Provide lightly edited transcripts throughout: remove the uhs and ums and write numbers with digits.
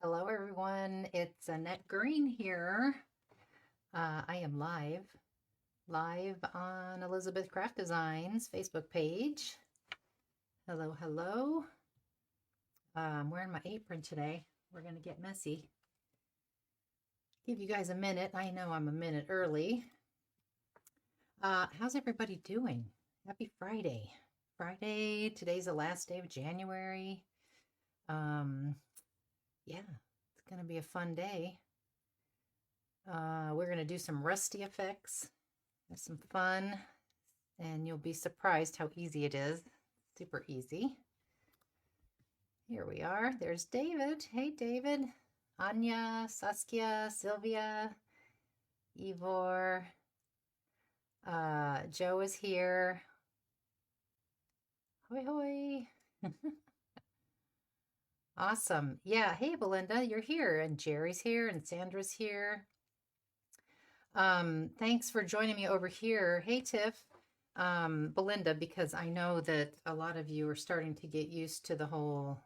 Hello, everyone. It's Annette Green here. I am live on Elizabeth Craft Designs Facebook page. Hello, hello. I'm wearing my apron today. We're going to get messy. Give you guys a minute. I know I'm a minute early. How's everybody doing? Happy Friday. Friday, today's the last day of January. Um, yeah, it's going to be a fun day. We're going to do some rusty effects. Have some fun, and you'll be surprised how easy it is. Super easy. Here we are. There's David. Hey, David. Anya, Saskia, Sylvia, Ivor. Joe is here. Hoi, hoi. Awesome. Yeah. Hey, Belinda, you're here, and Jerry's here, and Sandra's here. Thanks for joining me over here. Hey, Tiff. Belinda, because I know that a lot of you are starting to get used to the whole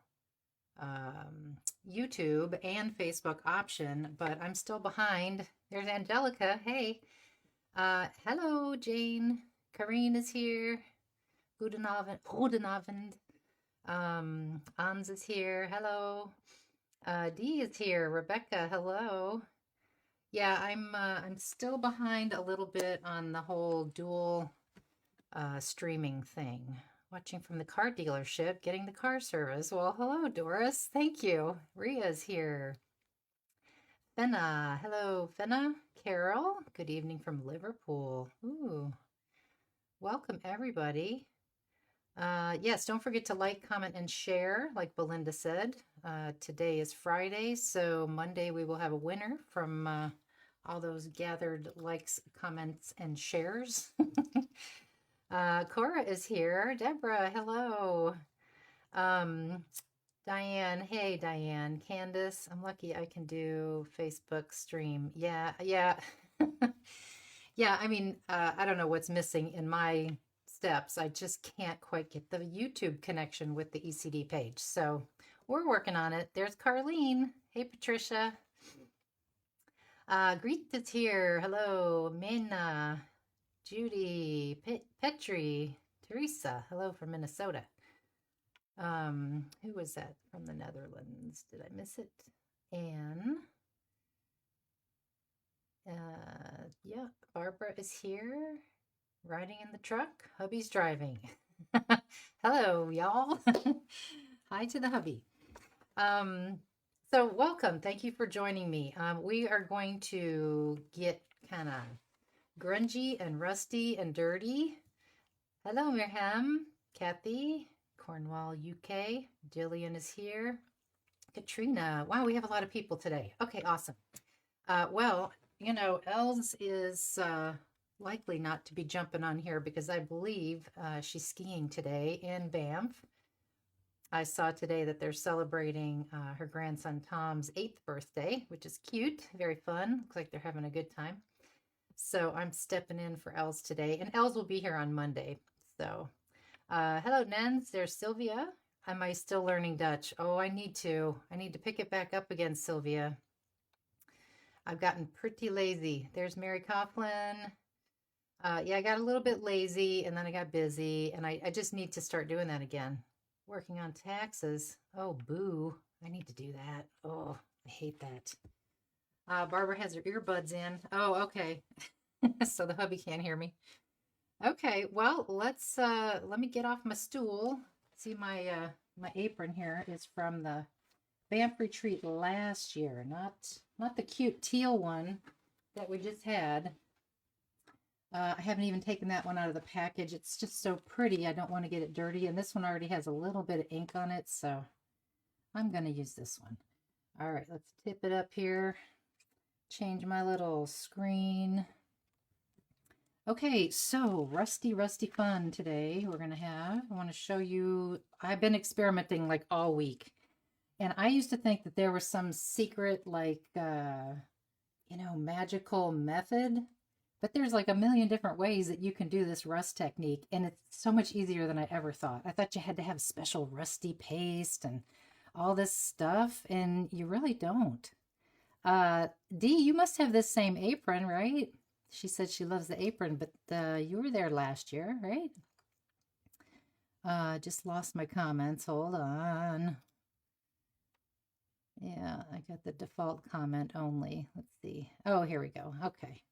YouTube and Facebook option, but I'm still behind. There's Angelica. Hey. Hello, Jane. Karine is here. Goedenavond. Ans is here. Hello. Dee is here. Rebecca, hello. Yeah, I'm still behind a little bit on the whole dual streaming thing. Watching from the car dealership, getting the car service. Well, hello, Doris. Thank you. Ria's here. Fenna. Hello, Fenna. Carol. Good evening from Liverpool. Ooh. Welcome, everybody. Yes, don't forget to like, comment, and share, like Belinda said. Today is Friday, so Monday we will have a winner from all those gathered likes, comments, and shares. Cora is here. Deborah, hello. Um, Diane, hey Diane. Candace, I'm lucky I can do Facebook stream. Yeah, yeah. Yeah, I mean, I don't know what's missing in my steps. I just can't quite get the YouTube connection with the ECD page. So we're working on it. There's Carlene. Hey, Patricia. Greet is here. Hello, Mena, Judy, Petri, Teresa. Hello from Minnesota. Who was that from the Netherlands? Did I miss it? Anne. Yeah, Barbara is here, riding in the truck. Hubby's driving. Hello, y'all. Hi to the hubby. Um, so welcome. Thank you for joining me. We are going to get kind of grungy and rusty and dirty. Hello, Mirham, Kathy, Cornwall, UK. Jillian is here. Katrina. Wow, we have a lot of people today. Okay, awesome. Well, Els is likely not to be jumping on here because I believe she's skiing today in Banff. I saw today that they're celebrating her grandson Tom's 8th birthday, which is cute, very fun. Looks like they're having a good time. So I'm stepping in for Els today, and Els will be here on Monday. So, hello, Nens. There's Sylvia. Am I still learning Dutch? Oh, I need to. I need to pick it back up again, Sylvia. I've gotten pretty lazy. There's Mary Coughlin. Yeah, I got a little bit lazy and then I got busy, and I just need to start doing that again. Working on taxes. Oh, boo. I need to do that. Oh, I hate that. Barbara has her earbuds in. Oh, okay. So the hubby can't hear me. Okay, well, let me get off my stool. See my apron here is from the Banff retreat last year, not the cute teal one that we just had. I haven't even taken that one out of the package. It's just so pretty. I don't want to get it dirty. And this one already has a little bit of ink on it, so I'm going to use this one. All right, let's tip it up here. Change my little screen. Okay, so rusty fun today we're going to have. I want to show you, I've been experimenting like all week. And I used to think that there was some secret, like, magical method, but there's like a million different ways that you can do this rust technique, and it's so much easier than I ever thought. I thought you had to have special rusty paste and all this stuff, and you really don't. Dee, you must have this same apron, right? She said she loves the apron, but you were there last year, right? Just lost my comments. Hold on. Yeah, I got the default comment only. Let's see. Oh, here we go. Okay.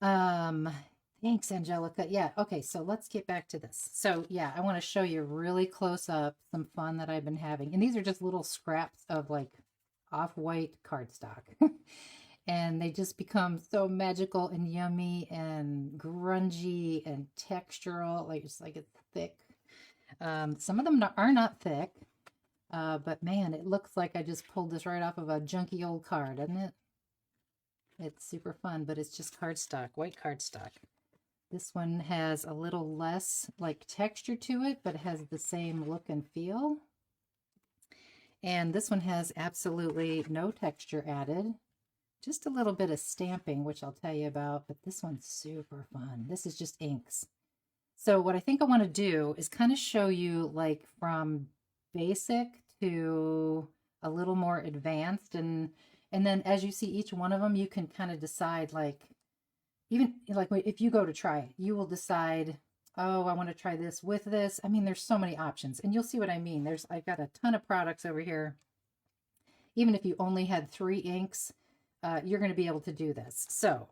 Um, thanks, Angelica. Yeah, okay, so let's get back to this. So yeah, I want to show you really close up some fun that I've been having. And these are just little scraps of like off-white cardstock. And they just become so magical and yummy and grungy and textural, like just like it's thick. Some of them are not thick, but man, it looks like I just pulled this right off of a junky old card, doesn't it? It's super fun, but it's just cardstock, white cardstock. This one has a little less like texture to it, but it has the same look and feel. And this one has absolutely no texture added. Just a little bit of stamping, which I'll tell you about, but this one's super fun. This is just inks. So what I think I want to do is kind of show you like from basic to a little more advanced, and then as you see each one of them, you can kind of decide, like, even like if you go to try it, you will decide, oh, I want to try this with this. I mean, there's so many options, and you'll see what I mean. I've got a ton of products over here. Even if you only had 3 inks, you're going to be able to do this. So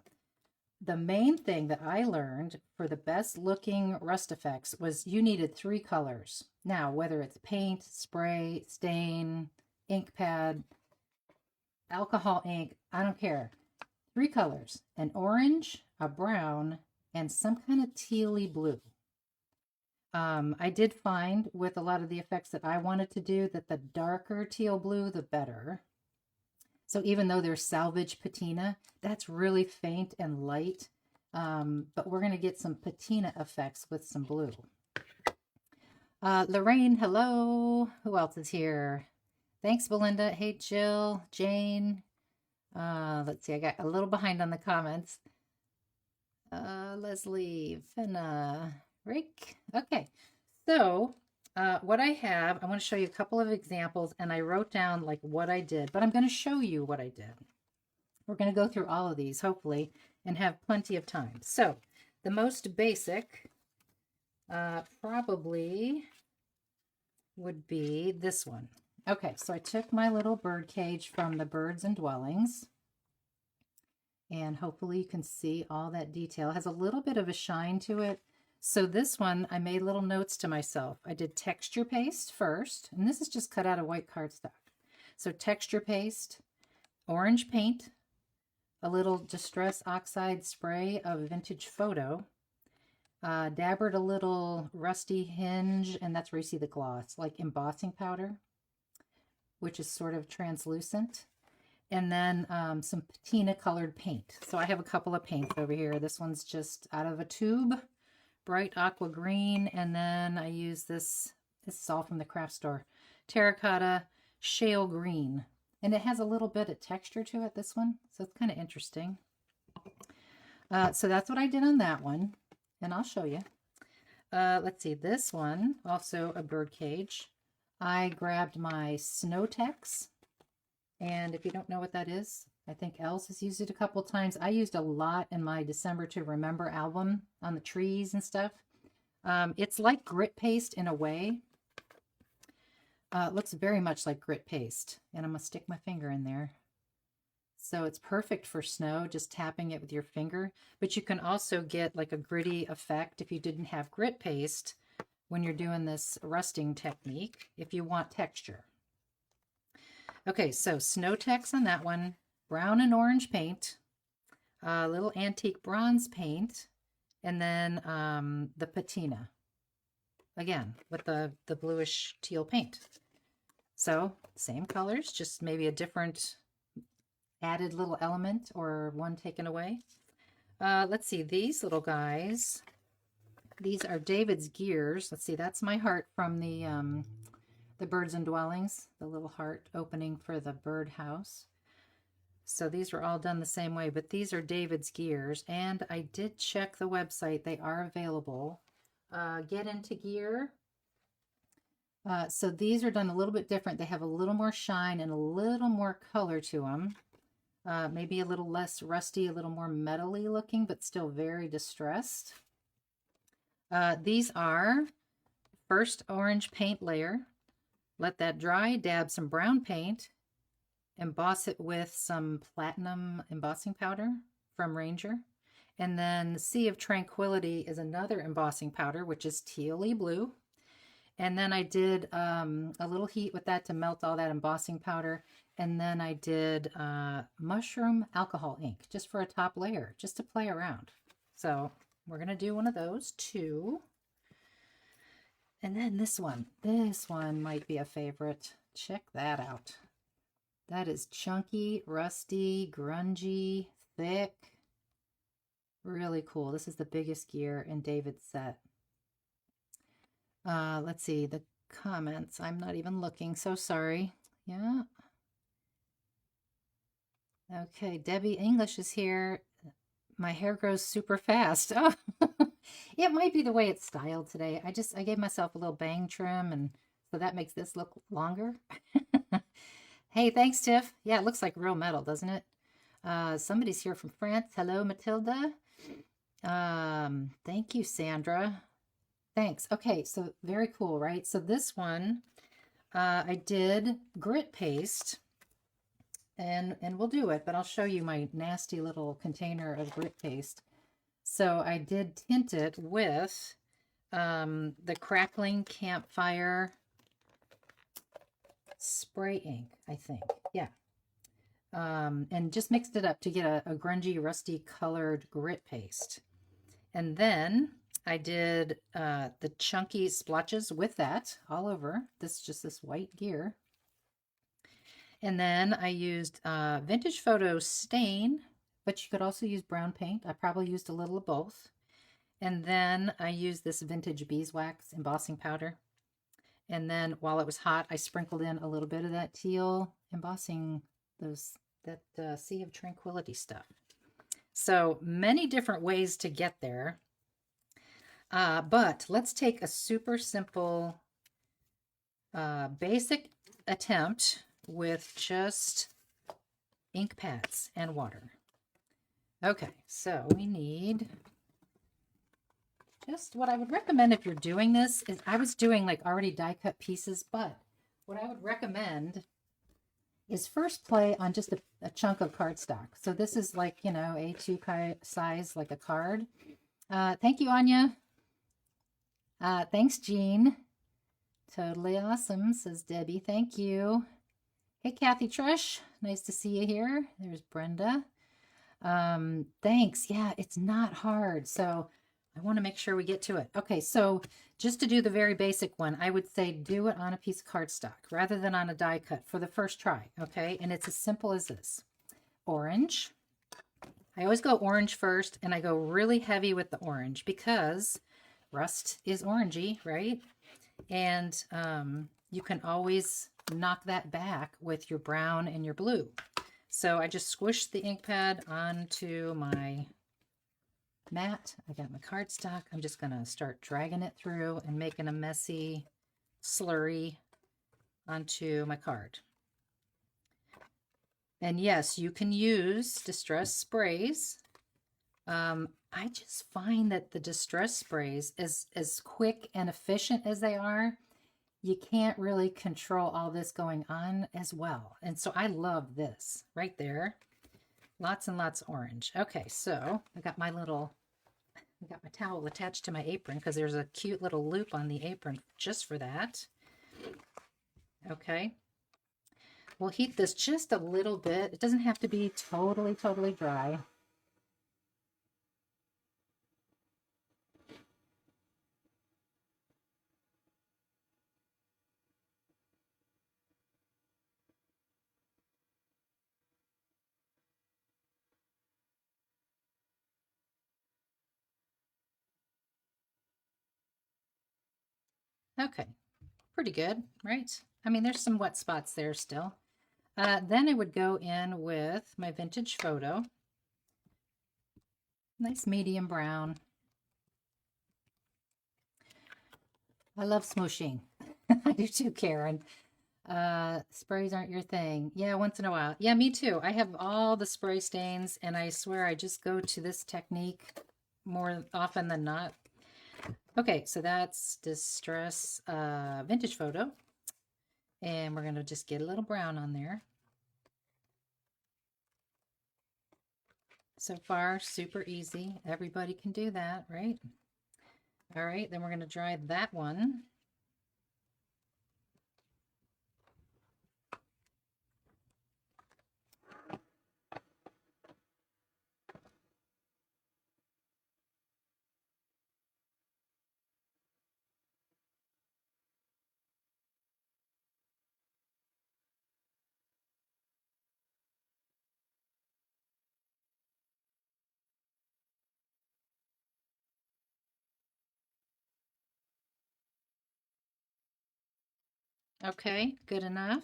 the main thing that I learned for the best looking rust effects was you needed 3 colors. Now, whether it's paint, spray, stain, ink pad, alcohol ink, I don't care. 3 colors: an orange, a brown, and some kind of tealy blue. I did find with a lot of the effects that I wanted to do that the darker teal blue, the better. So even though there's salvage patina, that's really faint and light. But we're going to get some patina effects with some blue. Lorraine, hello. Who else is here? Thanks, Belinda. Hey, Jill, Jane. Let's see, I got a little behind on the comments. Leslie, Finna, Rick. Okay, so what I have, I want to show you a couple of examples, and I wrote down like what I did, but I'm going to show you what I did. We're going to go through all of these, hopefully, and have plenty of time. So the most basic probably would be this one. Okay, so I took my little bird cage from the Birds and Dwellings, and hopefully you can see all that detail. It has a little bit of a shine to it. So this one, I made little notes to myself. I did texture paste first, and this is just cut out of white cardstock. So texture paste, orange paint, a little Distress Oxide spray of Vintage Photo, dabbered a little Rusty Hinge, and that's where you see the gloss, like embossing powder, which is sort of translucent, and then some patina colored paint. So I have a couple of paints over here. This one's just out of a tube, bright aqua green, and then I use this is all from the craft store, terracotta shale green. And it has a little bit of texture to it, this one, so it's kind of interesting. So that's what I did on that one, and I'll show you. Let's see, this one, also a bird cage. I grabbed my Snowtex, and if you don't know what that is, I think Els has used it a couple times. I used a lot in my December to Remember album on the trees and stuff. It's like grit paste in a way. It looks very much like grit paste, and I'm going to stick my finger in there. So it's perfect for snow, just tapping it with your finger. But you can also get like a gritty effect if you didn't have grit paste when you're doing this rusting technique, if you want texture. Okay, so Snowtex on that one, brown and orange paint, a little antique bronze paint, and then the patina. Again, with the bluish teal paint. So same colors, just maybe a different added little element or one taken away. Let's see, these little guys. These are David's gears. Let's see, that's my heart from the Birds and Dwellings, the little heart opening for the bird house. So these were all done the same way, but these are David's gears, and I did check the website. They are available. Get Into Gear. So these are done a little bit different. They have a little more shine and a little more color to them. Maybe a little less rusty, a little more metally looking, but still very distressed. These are first orange paint layer. Let that dry, dab some brown paint, emboss it with some platinum embossing powder from Ranger. And then Sea of Tranquility is another embossing powder, which is tealy blue. And then I did a little heat with that to melt all that embossing powder. And then I did mushroom alcohol ink just for a top layer, just to play around. So we're going to do one of those too. And then this one might be a favorite. Check that out. That is chunky, rusty, grungy, thick. Really cool. This is the biggest gear in David's set. Let's see the comments. I'm not even looking, so sorry. Yeah. Okay, Debbie English is here. My hair grows super fast. Oh, it might be the way it's styled today. I gave myself a little bang trim, and so that makes this look longer. Hey, thanks, Tiff. Yeah, it looks like real metal, doesn't it? Somebody's here from France. Hello, Matilda. Thank you, Sandra. Thanks. Okay, so very cool, right? So this one, I did grit paste, and we'll do it, but I'll show you my nasty little container of grit paste. So I did tint it with the Crackling Campfire spray ink, I think. Yeah. And just mixed it up to get a grungy, rusty colored grit paste. And then I did the chunky splotches with that all over. This just this white gear. And then I used Vintage Photo stain, but you could also use brown paint. I probably used a little of both. And then I used this vintage beeswax embossing powder. And then while it was hot, I sprinkled in a little bit of that teal embossing, that Sea of Tranquility stuff. So many different ways to get there. But let's take a super simple, basic attempt with just ink pads and water. Okay, so we need just what I would recommend if you're doing this is I was doing like already die cut pieces, but what I would recommend is first play on just a chunk of cardstock. So this is like, you know, A2 size, like a card. Thank you, Anya. Thanks, Jean. Totally awesome, says Debbie. Thank you. Hey, Kathy Trush. Nice to see you here. There's Brenda. Thanks. Yeah, it's not hard. So I want to make sure we get to it. Okay, so just to do the very basic one, I would say do it on a piece of cardstock rather than on a die cut for the first try, okay? And it's as simple as this. Orange. I always go orange first, and I go really heavy with the orange because rust is orangey, right? And you can always knock that back with your brown and your blue. So I just squished the ink pad onto my mat. I got my cardstock. I'm just going to start dragging it through and making a messy slurry onto my card. And yes, you can use distress sprays. I just find that the distress sprays, as quick and efficient as they are, you can't really control all this going on as well. And so I love this right there. Lots and lots of orange. Okay, so I got my towel attached to my apron because there's a cute little loop on the apron just for that. Okay. We'll heat this just a little bit. It doesn't have to be totally, totally dry. Okay, pretty good, right? I mean, there's some wet spots there still. Then I would go in with my Vintage Photo. Nice medium brown. I love smooshing. I do too, Karen. Sprays aren't your thing. Yeah, once in a while. Yeah, me too. I have all the spray stains, and I swear I just go to this technique more often than not. Okay, so that's Distress Vintage Photo. And we're going to just get a little brown on there. So far, super easy. Everybody can do that, right? All right, then we're going to dry that one. Okay, good enough.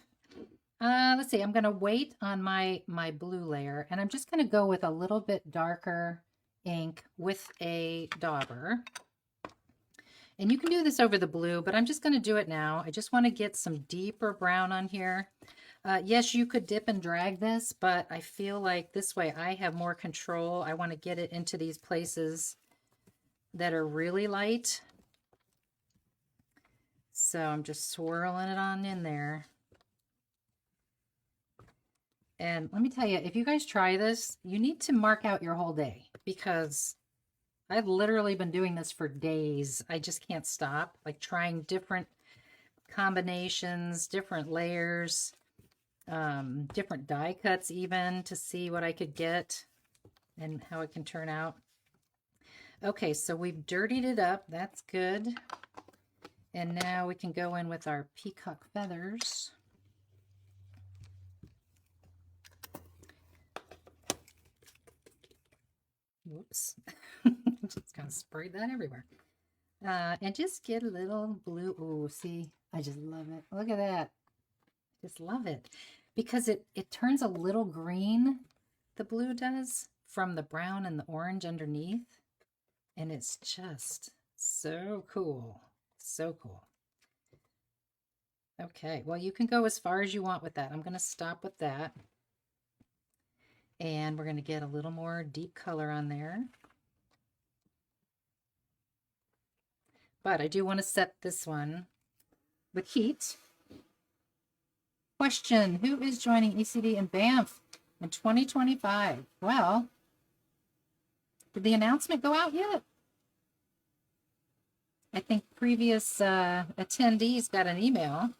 Let's see, I'm going to wait on my blue layer, and I'm just going to go with a little bit darker ink with a dauber. And you can do this over the blue, but I'm just going to do it now. I just want to get some deeper brown on here. Yes, you could dip and drag this, but I feel like this way I have more control. I want to get it into these places that are really light. So I'm just swirling it on in there. And let me tell you, if you guys try this, you need to mark out your whole day, because I've literally been doing this for days. I just can't stop, like trying different combinations, different layers, different die cuts even, to see what I could get and how it can turn out. Okay, so we've dirtied it up. That's good. And now we can go in with our peacock feathers. Whoops. Just kind of sprayed that everywhere. And just get a little blue. Oh, see, I just love it. Look at that. Just love it. Because it turns a little green, the blue does, from the brown and the orange underneath. And it's just so cool. So cool. Okay, well, you can go as far as you want with that. I'm going to stop with that. And we're going to get a little more deep color on there. But I do want to set this one with heat. Question, who is joining ECD in Banff in 2025? Well, did the announcement go out yet? I think previous attendees got an email.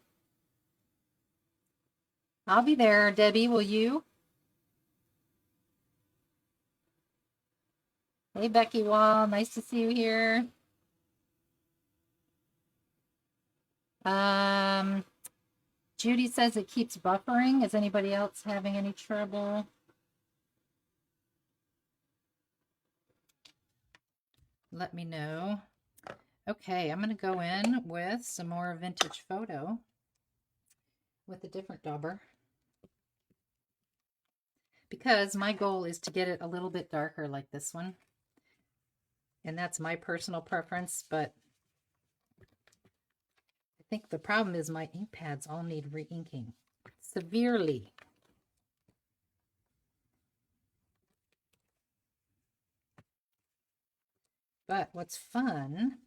I'll be there. Debbie, will you? Hey, Becky Wall, nice to see you here. Judy says it keeps buffering. Is anybody else having any trouble? Let me know. Okay, I'm going to go in with some more vintage photo with a different dauber, because my goal is to get it a little bit darker like this one. And that's my personal preference, but I think the problem is my ink pads all need re-inking severely. But what's fun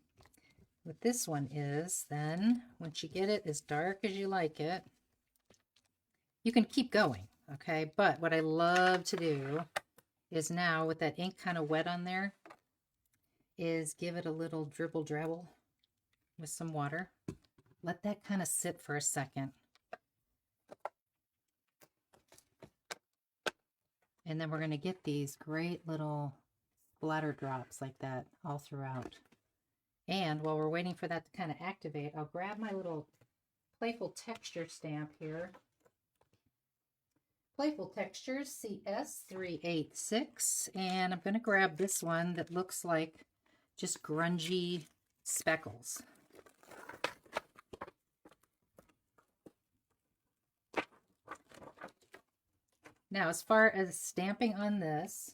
with this one is then once you get it as dark as you like it, you can keep going, okay? But what I love to do is now with that ink kind of wet on there is give it a little dribble drabble with some water. Let that kind of sit for a second. And then we're going to get these great little splatter drops like that all throughout. And while we're waiting for that to kind of activate, I'll grab my little Playful Texture stamp here. Playful Textures CS386. And I'm going to grab this one that looks like just grungy speckles. Now, as far as stamping on this,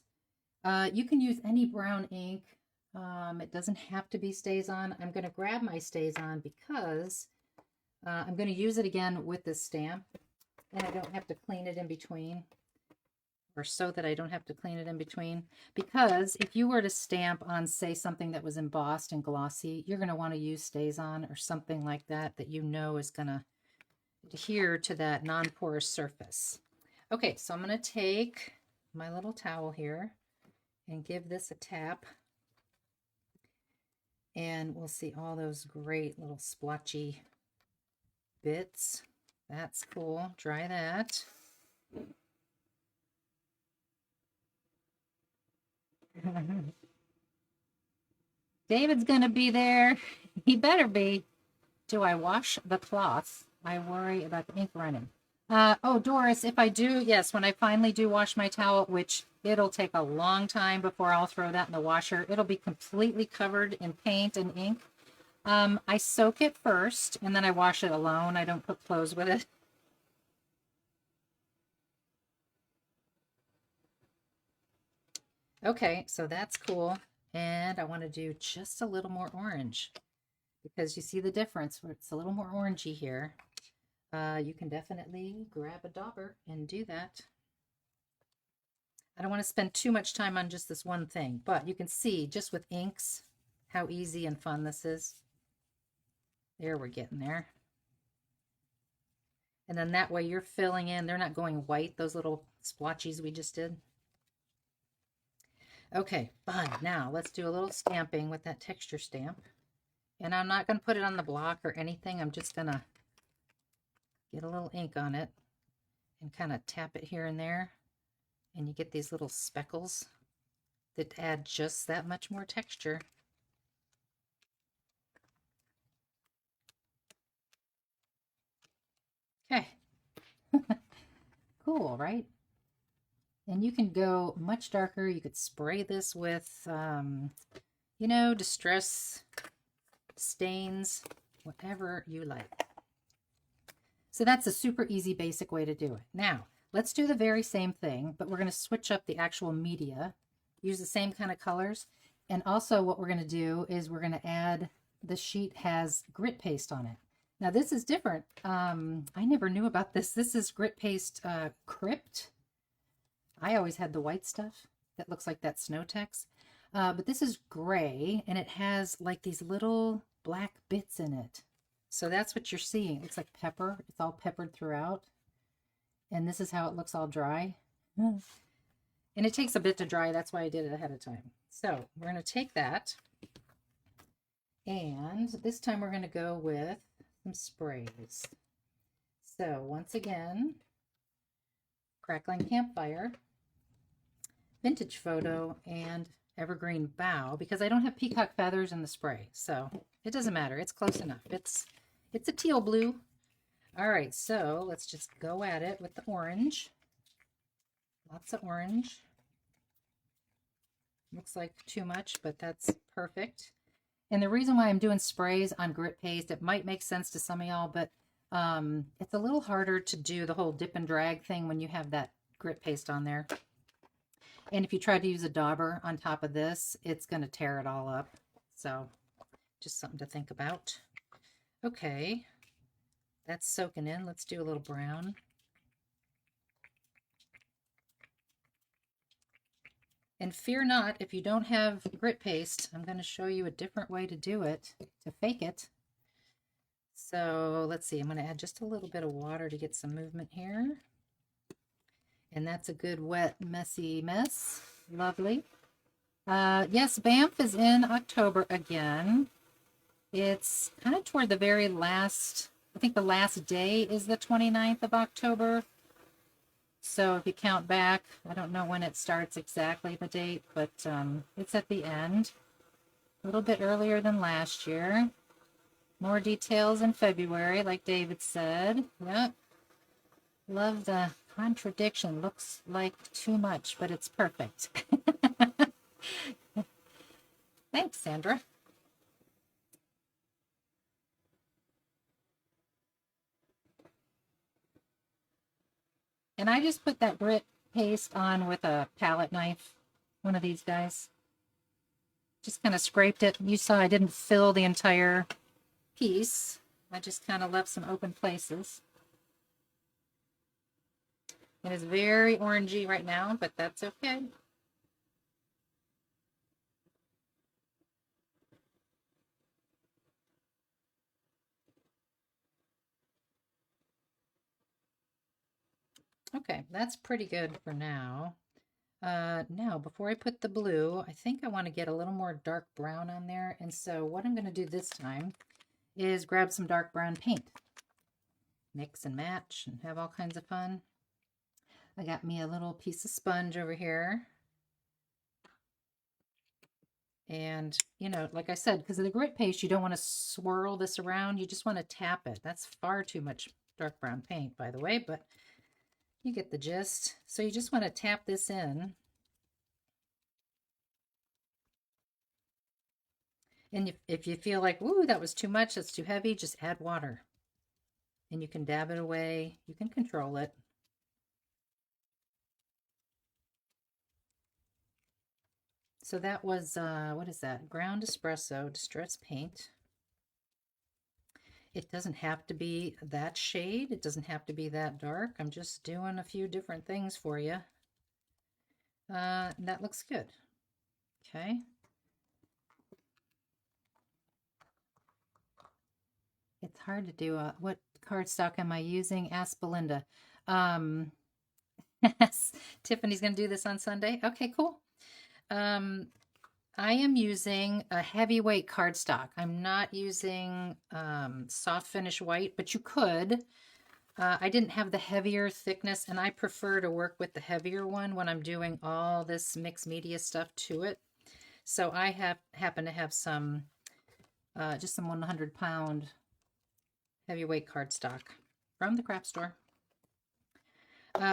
you can use any brown ink. It doesn't have to be StazOn. I'm going to grab my StazOn because I'm going to use it again with this stamp, and I don't have to clean it in between, or so that I don't have to clean it in between. Because if you were to stamp on, say, something that was embossed and glossy, you're going to want to use StazOn or something like that that you know is going to adhere to that non-porous surface. Okay, so I'm going to take my little towel here and give this a tap. And we'll see all those great little splotchy bits. That's cool. Dry that. David's going to be there. He better be. Do I wash the cloth? I worry about the ink running. Oh, Doris, if I do, yes, when I finally do wash my towel, which it'll take a long time before I'll throw that in the washer, it'll be completely covered in paint and ink. I soak it first, and then I wash it alone. I don't put clothes with it. Okay, so that's cool. And I want to do just a little more orange because you see the difference where it's a little more orangey here. You can definitely grab a dauber and do that. I don't want to spend too much time on just this one thing, but you can see just with inks how easy and fun this is. There, we're getting there. And then that way you're filling in, they're not going white, those little splotchies we just did. Okay, fine. Now let's do a little stamping with that texture stamp. And I'm not going to put it on the block or anything. I'm just going to get a little ink on it and kind of tap it here and there. And you get these little speckles that add just that much more texture. Okay. Cool, right? And you can go much darker. You could spray this with, you know, distress stains, whatever you like. So that's a super easy, basic way to do it. Now, let's do the very same thing, but we're going to switch up the actual media, use the same kind of colors. And also what we're going to do is we're going to add, the sheet has grit paste on it. Now this is different. I never knew about this. This is grit paste Crypt. I always had the white stuff that looks like that Snow-Tex. But this is gray, and it has like these little black bits in it. So that's what you're seeing. It looks like pepper. It's all peppered throughout. And this is how it looks all dry. And it takes a bit to dry. That's why I did it ahead of time. So we're going to take that. And this time we're going to go with some sprays. So once again, Crackling Campfire, Vintage Photo, and Evergreen Bough, because I don't have peacock feathers in the spray, so it doesn't matter. It's close enough. It's a teal blue. All right, so let's just go at it with the orange. Lots of orange. Looks like too much, but that's perfect. And the reason why I'm doing sprays on grit paste, it might make sense to some of y'all, but it's a little harder to do the whole dip and drag thing when you have that grit paste on there. And if you try to use a dauber on top of this, it's going to tear it all up. So just something to think about. Okay, that's soaking in. Let's do a little brown. And fear not, if you don't have grit paste, I'm going to show you a different way to do it, to fake it. So let's see, I'm going to add just a little bit of water to get some movement here. And that's a good wet, messy mess. Lovely. Yes, Banff is in October again. It's kind of toward the very last, I think the last day is the 29th of October. So if you count back, I don't know when it starts exactly, the date, but it's at the end. A little bit earlier than last year. More details in February, like David said. Yep. Love the contradiction. Looks like too much, but it's perfect. Thanks, Sandra. And I just put that grit paste on with a palette knife, one of these guys. Just kind of scraped it. You saw I didn't fill the entire piece. I just kind of left some open places. It is very orangey right now, but that's okay. Okay, that's pretty good for now. Now, before I put the blue, I think I want to get a little more dark brown on there. And so what I'm going to do this time is grab some dark brown paint. Mix and match and have all kinds of fun. I got me a little piece of sponge over here. And, you know, like I said, because of the grit paste, you don't want to swirl this around. You just want to tap it. That's far too much dark brown paint, by the way, but you get the gist. So you just want to tap this in. And if you feel like, ooh, that was too much, that's too heavy, just add water. And you can dab it away. You can control it. So that was, what is that? Ground Espresso Distress Paint. It doesn't have to be that shade. It doesn't have to be that dark. I'm just doing a few different things for you. That looks good. Okay. It's hard to do. What cardstock am I using? Ask Belinda. Tiffany's going to do this on Sunday. Okay, cool. I am using a heavyweight cardstock. I'm not using soft finish white, but you could. I didn't have the heavier thickness, and I prefer to work with the heavier one when I'm doing all this mixed media stuff to it. So I happen to have some, just some 100-pound heavyweight cardstock from the craft store.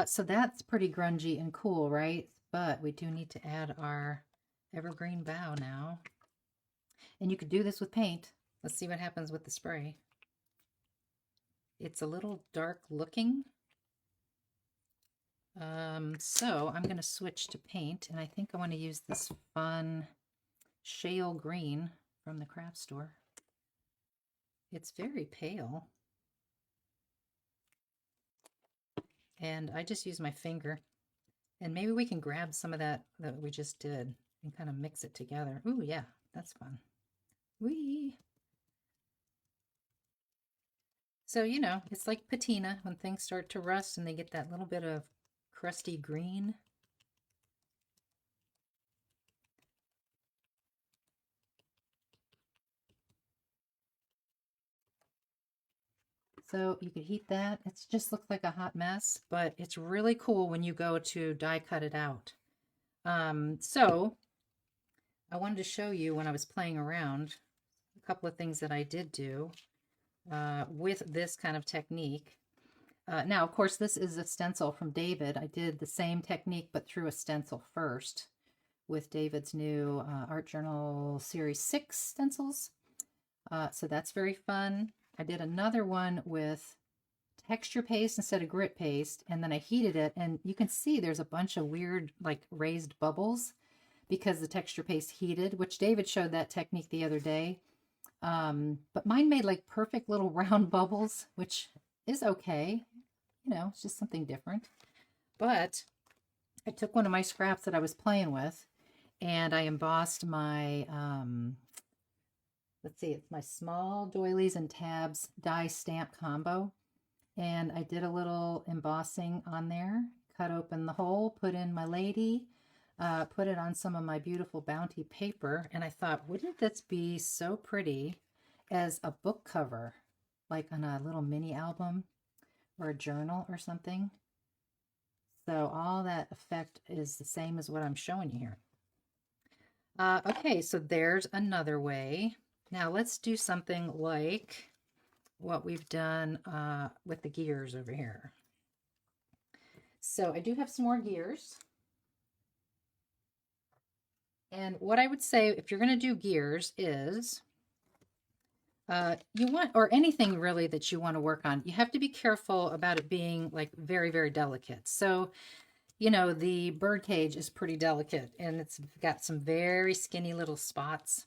So that's pretty grungy and cool, right? But we do need to add our evergreen bough now. And you could do this with paint. Let's see what happens with the spray. It's a little dark looking. So I'm going to switch to paint, and I think I want to use this fun shale green from the craft store. It's very pale. And I just use my finger. And maybe we can grab some of that we just did and kind of mix it together. Ooh, yeah, that's fun. Whee! So, you know, it's like patina when things start to rust and they get that little bit of crusty green. So you could heat that. It just looks like a hot mess, but it's really cool when you go to die cut it out. So I wanted to show you when I was playing around a couple of things that I did do with this kind of technique. Now, of course, this is a stencil from David. I did the same technique, but through a stencil first with David's new Art Journal Series 6 stencils. So that's very fun. I did another one with texture paste instead of grit paste, and then I heated it, and you can see there's a bunch of weird, like, raised bubbles because the texture paste heated, which David showed that technique the other day. But mine made, like, perfect little round bubbles, which is okay. You know, it's just something different. But I took one of my scraps that I was playing with, and I embossed my, let's see, it's my small doilies and tabs die stamp combo. And I did a little embossing on there, cut open the hole, put in my lady, put it on some of my beautiful Bounty paper. And I thought, wouldn't this be so pretty as a book cover, like on a little mini album or a journal or something? So all that effect is the same as what I'm showing you here. Okay, so there's another way. Now let's do something like what we've done with the gears over here. So I do have some more gears. And what I would say if you're going to do gears is you want, or anything really that you want to work on, you have to be careful about it being like very, very delicate. So, you know, the bird cage is pretty delicate and it's got some very skinny little spots.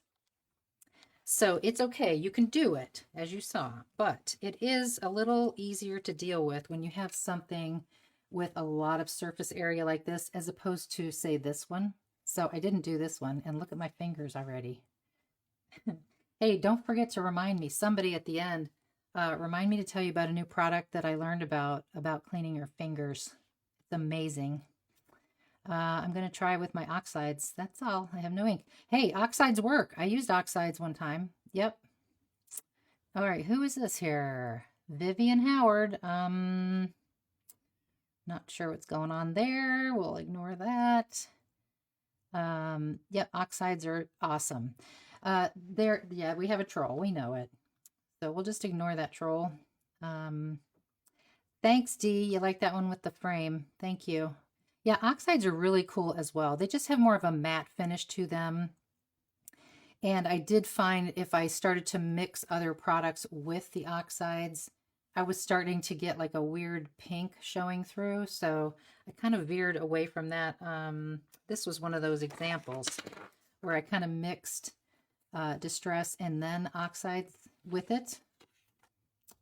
So it's okay. You can do it, as you saw, but it is a little easier to deal with when you have something with a lot of surface area like this, as opposed to, say, this one. So I didn't do this one, and look at my fingers already. Hey, don't forget to remind me, somebody at the end, remind me to tell you about a new product that I learned about cleaning your fingers. It's amazing. I'm going to try with my oxides. That's all. I have no ink. Hey, oxides work. I used oxides one time. Yep. All right. Who is this here? Vivian Howard. Not sure what's going on there. We'll ignore that. Yep. Oxides are awesome. Yeah, we have a troll. We know it. So we'll just ignore that troll. Thanks, Dee. You like that one with the frame. Thank you. Yeah, oxides are really cool as well. They just have more of a matte finish to them. And I did find if I started to mix other products with the oxides, I was starting to get like a weird pink showing through. So I kind of veered away from that. This was one of those examples where I kind of mixed Distress and then oxides with it.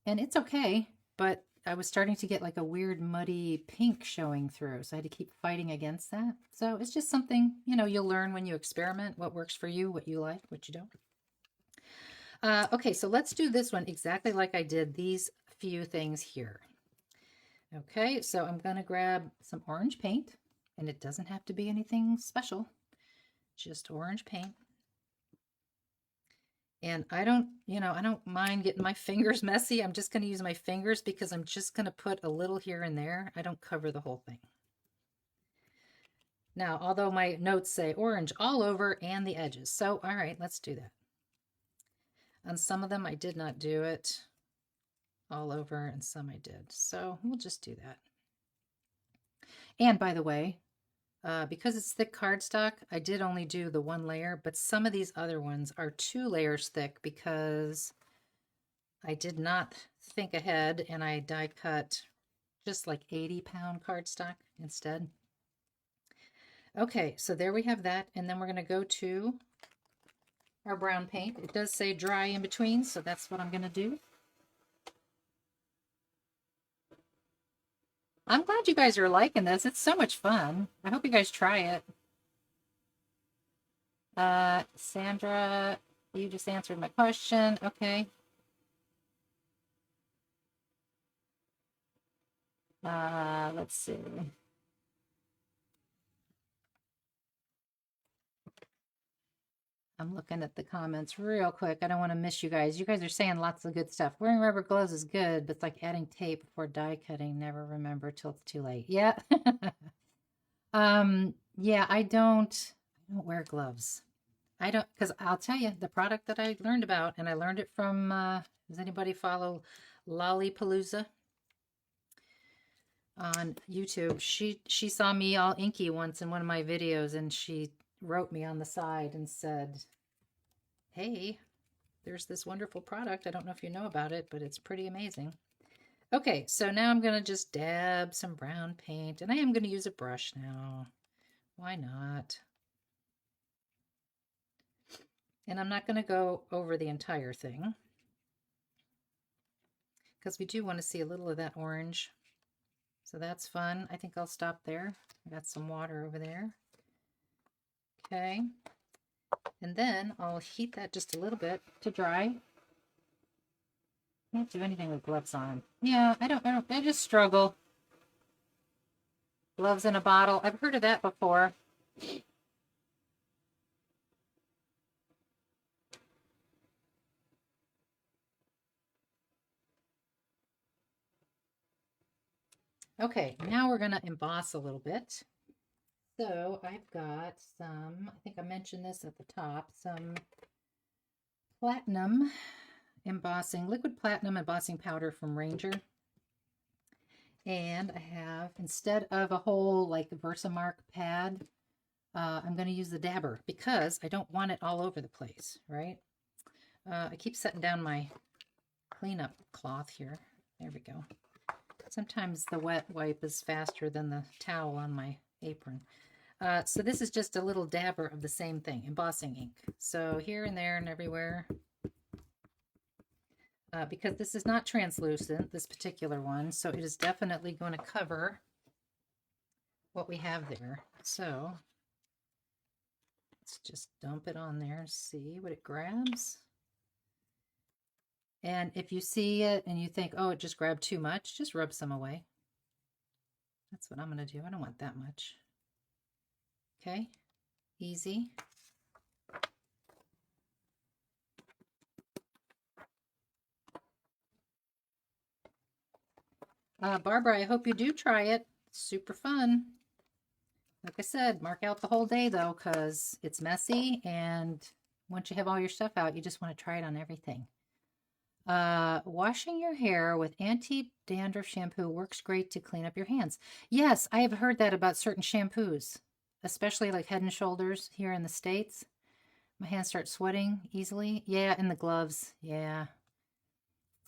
And it's okay, but I was starting to get like a weird muddy pink showing through. So I had to keep fighting against that. So it's just something, you'll learn when you experiment what works for you, what you like, what you don't. Okay, so let's do this one exactly like I did these few things here. Okay, so I'm going to grab some orange paint, and it doesn't have to be anything special, just orange paint. And I don't mind getting my fingers messy. I'm just going to use my fingers because I'm just going to put a little here and there. I don't cover the whole thing. Now, although my notes say orange all over and the edges. So, all right, let's do that. On some of them, I did not do it all over, and some I did. So we'll just do that. And by the way, because it's thick cardstock, I did only do the one layer, but some of these other ones are 2 layers thick because I did not think ahead and I die cut just like 80-pound cardstock instead. Okay, so there we have that. And then we're going to go to our brown paint. It does say dry in between, so that's what I'm going to do. I'm glad you guys are liking this. It's so much fun. I hope you guys try it. Sandra, you just answered my question. Okay. Let's see. I'm looking at the comments real quick. I don't want to miss you guys. You guys are saying lots of good stuff. Wearing rubber gloves is good, but it's like adding tape before die cutting. Never remember till it's too late. Yeah. Yeah, I don't wear gloves. I don't, because I'll tell you, the product that I learned about, and I learned it from, does anybody follow Lollipalooza on YouTube? She saw me all inky once in one of my videos, and she wrote me on the side and said, hey, there's this wonderful product. I don't know if you know about it, but it's pretty amazing. Okay, so now I'm going to just dab some brown paint, and I am going to use a brush now. Why not? And I'm not going to go over the entire thing because we do want to see a little of that orange. So that's fun. I think I'll stop there. I got some water over there. Okay. And then I'll heat that just a little bit to dry. Can't do anything with gloves on. Yeah, I just struggle. Gloves in a bottle. I've heard of that before. Okay, now we're going to emboss a little bit. So I've got some, I think I mentioned this at the top, some platinum embossing, liquid platinum embossing powder from Ranger. And I have, instead of a whole like Versamark pad, I'm going to use the dabber because I don't want it all over the place, right? I keep setting down my cleanup cloth here. There we go. Sometimes the wet wipe is faster than the towel on my apron. So this is just a little dabber of the same thing, embossing ink. So here and there and everywhere, because this is not translucent, this particular one, so it is definitely going to cover what we have there. So let's just dump it on there and see what it grabs. And if you see it and you think, oh, it just grabbed too much, just rub some away. That's what I'm going to do. I don't want that much. Okay, easy. Barbara, I hope you do try it. It's super fun. Like I said, mark out the whole day though, because it's messy, and once you have all your stuff out, you just want to try it on everything. Washing your hair with anti-dandruff shampoo works great to clean up your hands. Yes, I have heard that about certain shampoos, especially like Head and Shoulders here in the States. My hands start sweating easily. Yeah, and the gloves. Yeah.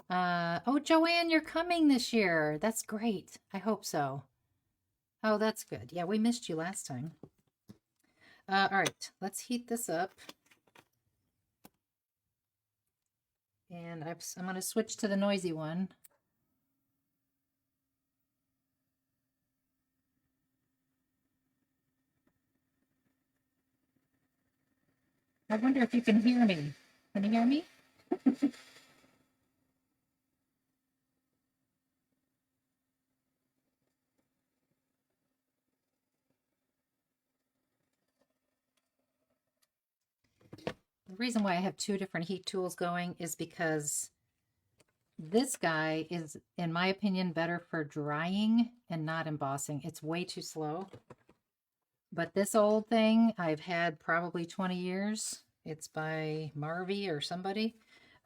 Oh, Joanne, you're coming this year. That's great. I hope so. Oh, that's good. Yeah, we missed you last time. All right, let's heat this up. And I'm going to switch to the noisy one. I wonder if you can hear me. Can you hear me? The reason why I have two different heat tools going is because this guy is, in my opinion, better for drying and not embossing. It's way too slow. But this old thing I've had probably 20 years. It's by Marvy or somebody.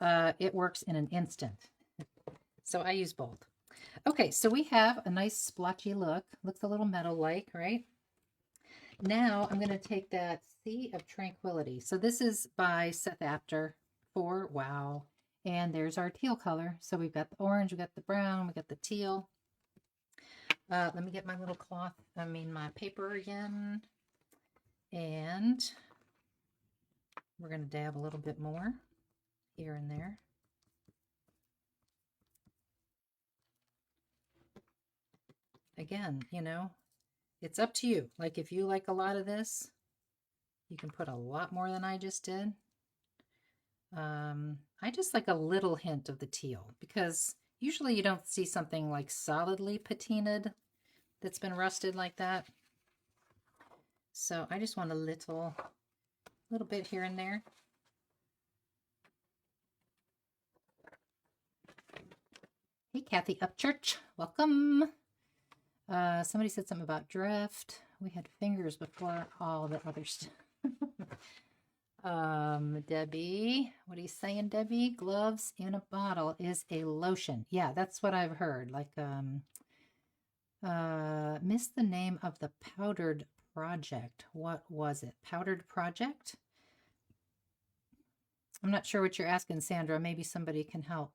It works in an instant. So I use both. Okay, so we have a nice splotchy look. Looks a little metal-like, right? Now I'm going to take that Sea of Tranquility. So this is by Seth Apter for Wow. And there's our teal color. So we've got the orange, we've got the brown, we've got the teal. Let me get my little cloth, my paper again. And we're going to dab a little bit more here and there. Again, it's up to you. Like if you like a lot of this, you can put a lot more than I just did. I just like a little hint of the teal because usually you don't see something like solidly patinaed that's been rusted like that. So I just want a little bit here and there. Hey, Kathy Upchurch, welcome. Somebody said something about drift. We had fingers before all the other stuff. Debbie, what are you saying, Debbie? Gloves in a bottle is a lotion. Yeah, that's what I've heard. Like, missed the name of the powdered project. What was it? Powdered project? I'm not sure what you're asking, Sandra. Maybe somebody can help.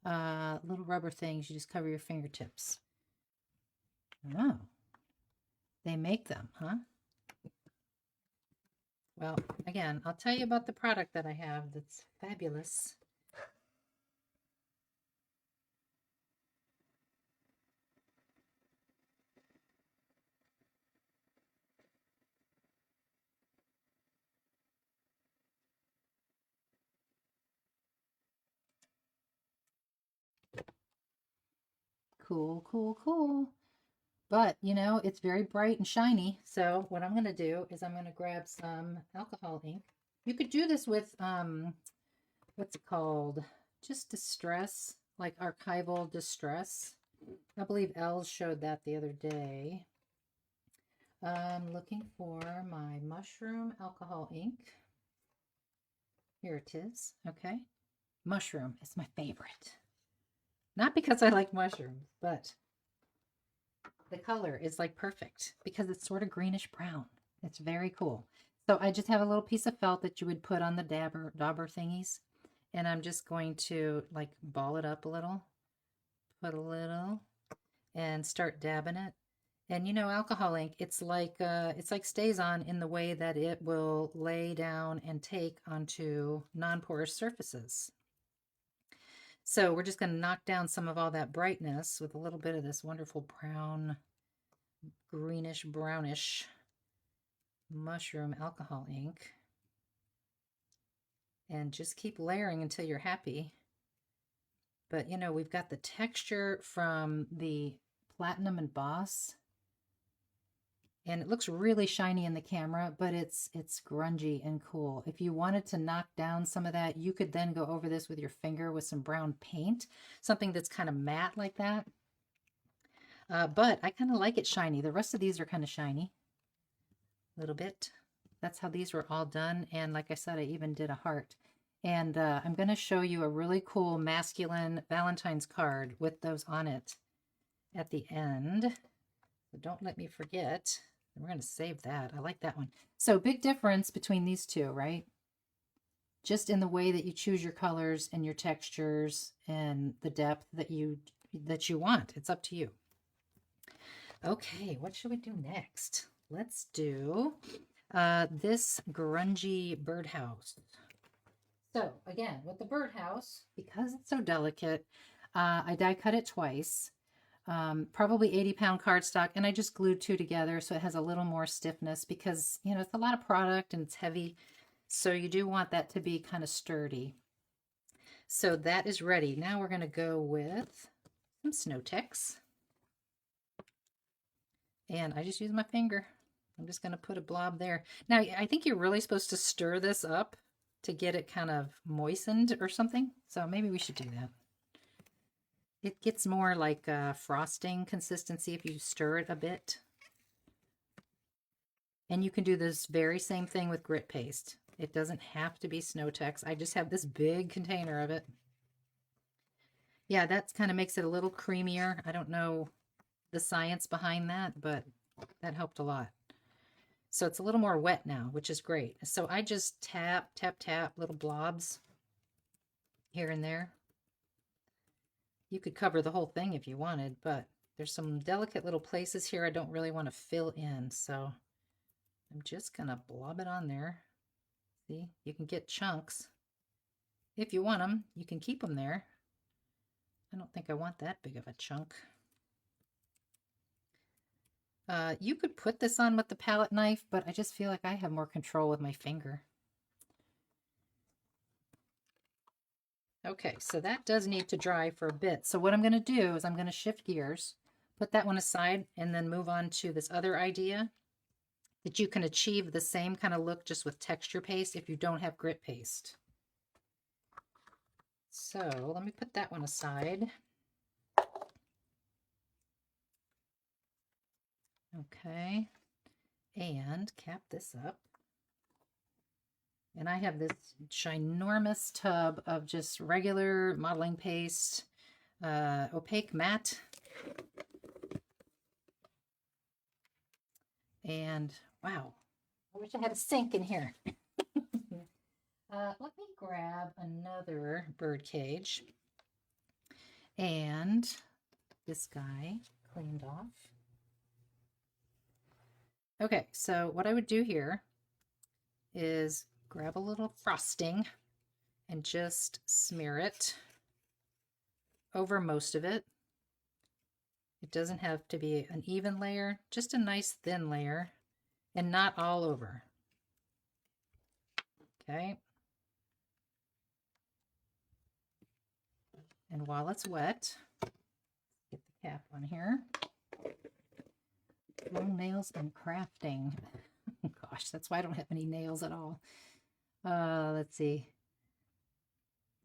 Little rubber things. You just cover your fingertips. Oh, they make them, huh? Well, again, I'll tell you about the product that I have that's fabulous. Cool, cool, cool. But, it's very bright and shiny. So what I'm going to do is I'm going to grab some alcohol ink. You could do this with, what's it called? Just distress, like archival distress. I believe Els showed that the other day. I'm looking for my mushroom alcohol ink. Here it is. Okay. Mushroom is my favorite. Not because I like mushrooms, but the color is like perfect because it's sort of greenish brown. It's very cool. So I just have a little piece of felt that you would put on the dauber thingies. And I'm just going to like ball it up a little, put a little, and start dabbing it. And alcohol ink, it's like StazOn in the way that it will lay down and take onto non-porous surfaces. So we're just going to knock down some of all that brightness with a little bit of this wonderful brown, greenish, brownish mushroom alcohol ink. And just keep layering until you're happy. But you know, we've got the texture from the Platinum Emboss. And it looks really shiny in the camera, but it's grungy and cool. If you wanted to knock down some of that, you could then go over this with your finger with some brown paint, something that's kind of matte like that. But I kind of like it shiny. The rest of these are kind of shiny, a little bit. That's how these were all done. And like I said, I even did a heart. And I'm going to show you a really cool masculine Valentine's card with those on it at the end. So don't let me forget. We're going to save that. I like that one. So big difference between these two, right? Just in the way that you choose your colors and your textures and the depth that you want. It's up to you. Okay, what should we do next? Let's do this grungy birdhouse. So again, with the birdhouse, because it's so delicate, I die cut it twice. Probably 80-pound cardstock, and I just glued two together so it has a little more stiffness because, you know, it's a lot of product and it's heavy. So you do want that to be kind of sturdy. So that is ready. Now we're going to go with some Snow-Tex. And I just use my finger. I'm just going to put a blob there. Now, I think you're really supposed to stir this up to get it kind of moistened or something. So maybe we should do that. It gets more like frosting consistency if you stir it a bit. And you can do this very same thing with grit paste. It doesn't have to be Snow-Tex. I just have this big container of it. Yeah, that kind of makes it a little creamier. I don't know the science behind that, but that helped a lot. So it's a little more wet now, which is great. So I just tap, tap, tap little blobs here and there. You could cover the whole thing if you wanted, but there's some delicate little places here I don't really want to fill in. So I'm just going to blob it on there. See, you can get chunks. If you want them, you can keep them there. I don't think I want that big of a chunk. You could put this on with the palette knife, but I just feel like I have more control with my finger. Okay, so that does need to dry for a bit. So what I'm going to do is I'm going to shift gears, put that one aside, and then move on to this other idea that you can achieve the same kind of look just with texture paste if you don't have grit paste. So let me put that one aside. Okay, and cap this up. And I have this ginormous tub of just regular modeling paste, opaque matte. And wow, I wish I had a sink in here. Let me grab another bird cage. And this guy cleaned off. Okay, so what I would do here is grab a little frosting and just smear it over most of it. It doesn't have to be an even layer, just a nice thin layer, and not all over. Okay. And while it's wet, get the cap on here. Long nails and crafting. Gosh, that's why I don't have any nails at all. Let's see.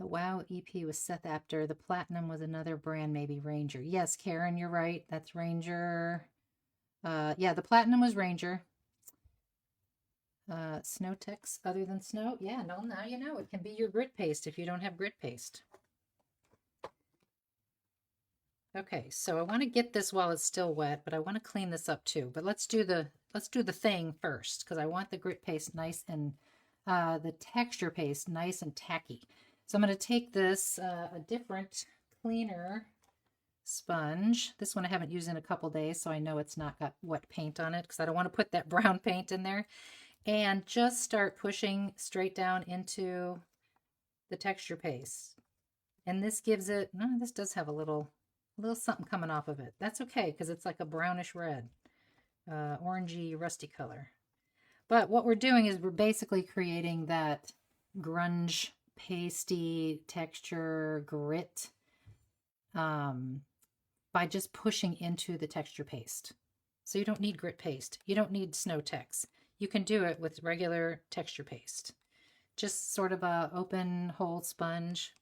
The WoW EP was Seth Apter. The Platinum was another brand, maybe Ranger. Yes, Karen, you're right. That's Ranger. Yeah, the Platinum was Ranger. Snow-Tex other than Snow? Yeah, no, now you know. It can be your grit paste if you don't have grit paste. Okay, so I want to get this while it's still wet, but I want to clean this up too. But let's do the thing first, because I want the grit paste nice and the texture paste nice and tacky. So I'm going to take this a different cleaner sponge. This one I haven't used in a couple days, so I know it's not got wet paint on it because I don't want to put that brown paint in there. And just start pushing straight down into the texture paste. And this gives it, no, this does have a little something coming off of it. That's okay because it's like a brownish red, orangey, rusty color. But what we're doing is we're basically creating that grunge, pasty texture grit by just pushing into the texture paste. So you don't need grit paste. You don't need snow tex. You can do it with regular texture paste. Just sort of a open hole sponge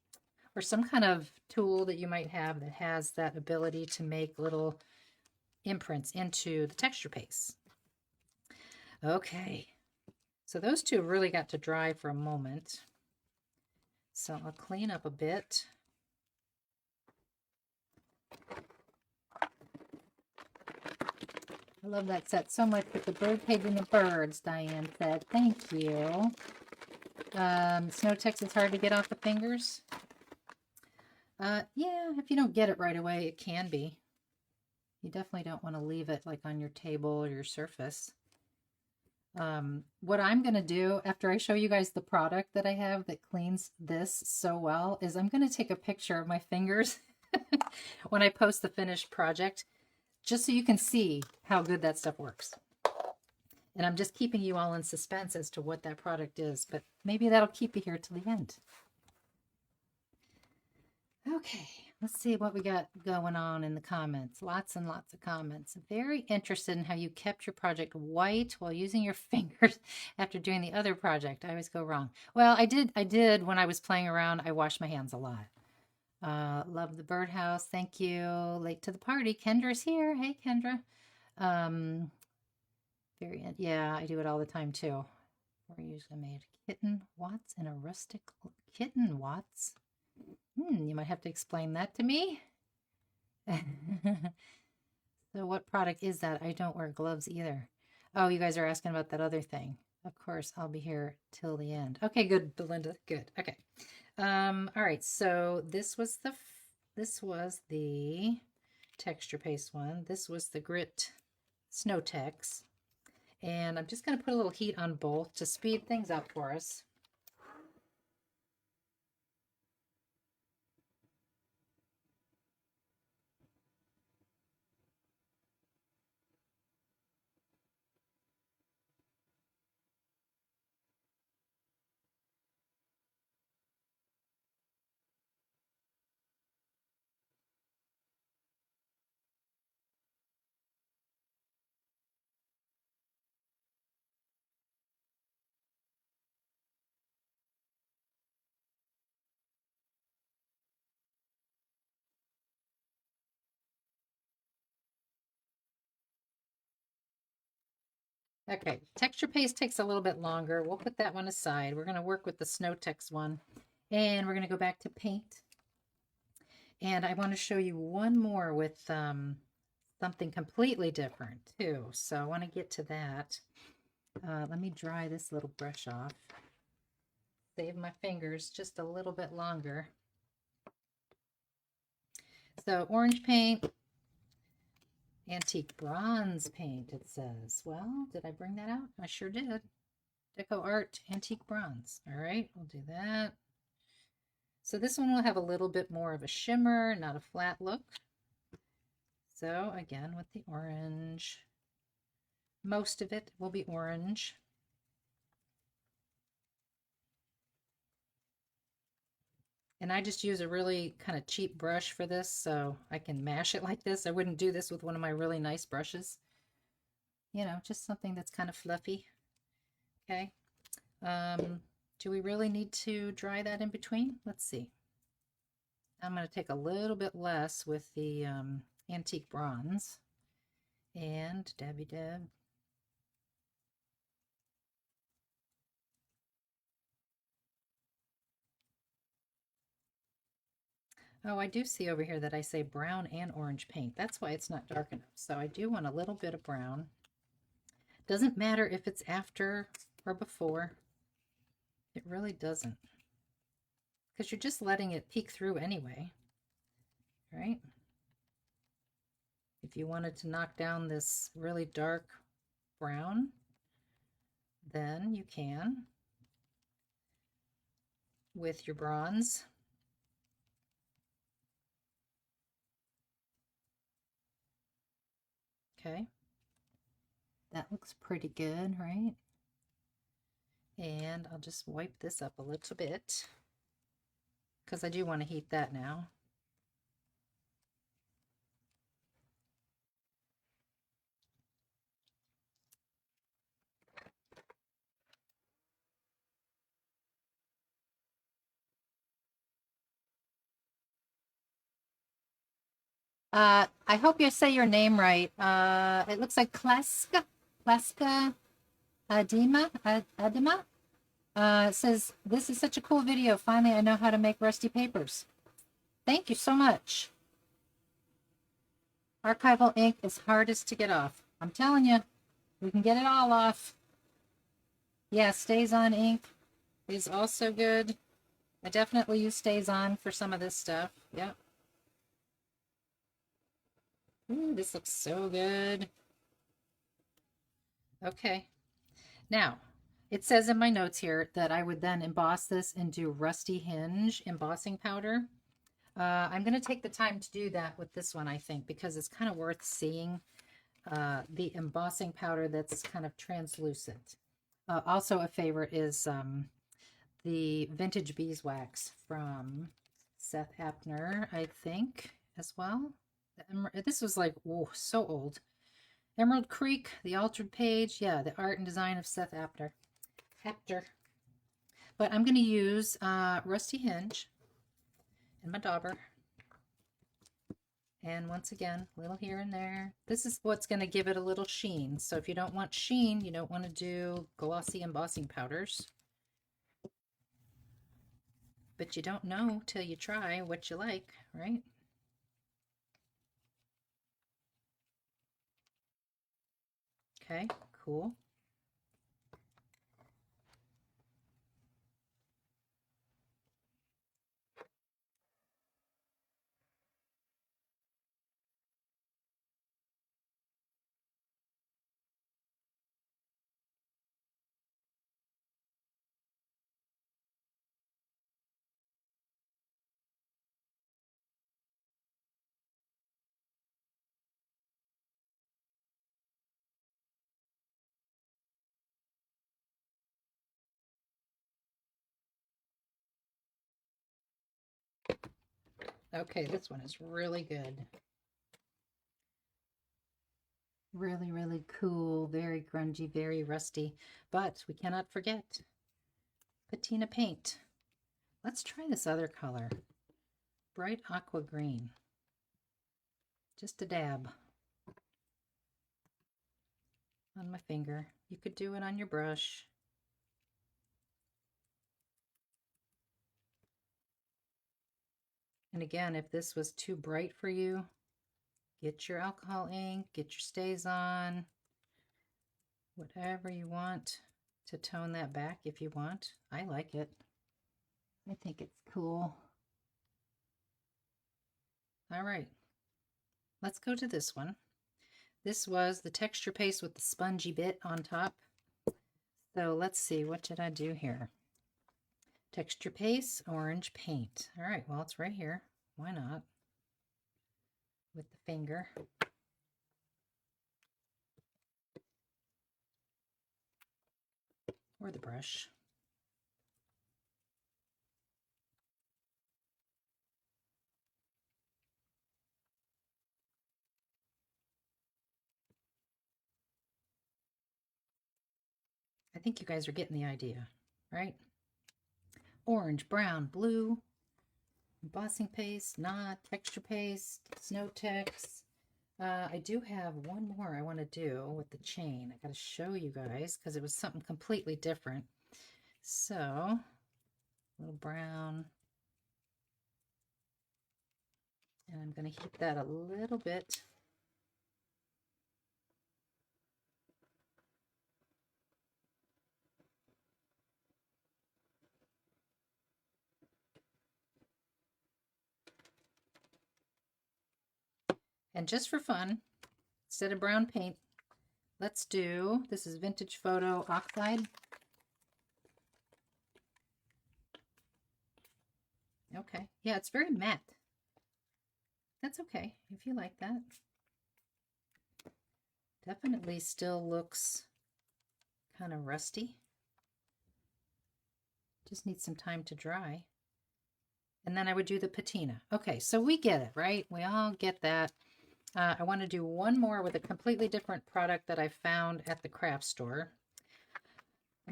or some kind of tool that you might have that has that ability to make little imprints into the texture paste. Okay, so those two really got to dry for a moment. So I'll clean up a bit. I love that set so much with the bird cage and the birds, Diane said. Thank you. Snow text is hard to get off the fingers. Yeah, if you don't get it right away, it can be. You definitely don't want to leave it like on your table or your surface. What I'm going to do after I show you guys the product that I have that cleans this so well is I'm going to take a picture of my fingers when I post the finished project, just so you can see how good that stuff works. And I'm just keeping you all in suspense as to what that product is, but maybe that'll keep you here till the end. Okay, let's see what we got going on in the comments. Lots and lots of comments. Very interested in how you kept your project white while using your fingers after doing the other project. I always go wrong. Well, I did when I was playing around. I washed my hands a lot. Love the birdhouse. Thank you. Late to the party. Kendra's here. Hey, Kendra. Yeah, I do it all the time too. We're usually made kitten Watts and a rustic kitten Watts. You might have to explain that to me. So what product is that? I don't wear gloves either. Oh, you guys are asking about that other thing. Of course, I'll be here till the end. Okay, good, Belinda. Good. Okay. All right. So this was the texture paste one. This was the grit snow tex. And I'm just going to put a little heat on both to speed things up for us. Okay, texture paste takes a little bit longer. We'll put that one aside. We're going to work with the Snow Tex one, and we're going to go back to paint. And I want to show you one more with something completely different too. So I want to get to that. Let me dry this little brush off. Save my fingers just a little bit longer. So orange paint, antique bronze paint, it says. Well, did I bring that out? I sure did. Deco Art Antique Bronze. All right, we'll do that. So this one will have a little bit more of a shimmer, not a flat look. So again, with the orange, most of it will be orange. And I just use a really kind of cheap brush for this, so I can mash it like this. I wouldn't do this with one of my really nice brushes. You know, just something that's kind of fluffy. Okay. Do we really need to dry that in between? Let's see. I'm going to take a little bit less with the antique bronze and dabby dab. Oh, I do see over here that I say brown and orange paint. That's why it's not dark enough. So I do want a little bit of brown. Doesn't matter if it's after or before. It really doesn't. Because you're just letting it peek through anyway, right? If you wanted to knock down this really dark brown, then you can with your bronze. Okay. That looks pretty good, right? And I'll just wipe this up a little bit because I do want to heat that now. I hope you say your name right. It looks like Kleska Adima. It says, this is such a cool video. Finally, I know how to make rusty papers. Thank you so much. Archival ink is hardest to get off. I'm telling you, we can get it all off. Yeah, Stays On ink is also good. I definitely use Stays On for some of this stuff. Yep. Ooh, this looks so good. Okay. Now, it says in my notes here that I would then emboss this and do Rusty Hinge embossing powder. I'm going to take the time to do that with this one, I think, because it's kind of worth seeing the embossing powder that's kind of translucent. Also a favorite is the Vintage Beeswax from Seth Apner, I think, as well. This was like, whoa, so old. Emerald Creek, The Altered Page. Yeah, the art and design of Seth Apner. But I'm going to use Rusty Hinge and my dauber. And once again, a little here and there. This is what's going to give it a little sheen. So if you don't want sheen, you don't want to do glossy embossing powders. But you don't know till you try what you like, right? Okay, cool. Okay, this one is really good. Really, really cool, very grungy, very rusty. But we cannot forget patina paint. Let's try this other color. Bright aqua green. Just a dab on my finger. You could do it on your brush. And again, if this was too bright for you, get your alcohol ink, get your Stays On, whatever you want to tone that back if you want. I like it. I think it's cool. All right, let's go to this one. This was the texture paste with the spongy bit on top. So let's see, what did I do here? Texture paste, orange paint. All right, well, it's right here. Why not? With the finger. Or the brush. I think you guys are getting the idea, right? Orange, brown, blue, embossing paste, not texture paste, snow text. I do have one more I want to do with the chain. I got to show you guys because it was something completely different. So, a little brown. And I'm going to heat that a little bit. And just for fun, instead of brown paint, let's do, this is Vintage Photo Oxide. Okay, yeah, it's very matte. That's okay if you like that. Definitely still looks kind of rusty. Just needs some time to dry. And then I would do the patina. Okay, so we get it, right? We all get that. I want to do one more with a completely different product that I found at the craft store.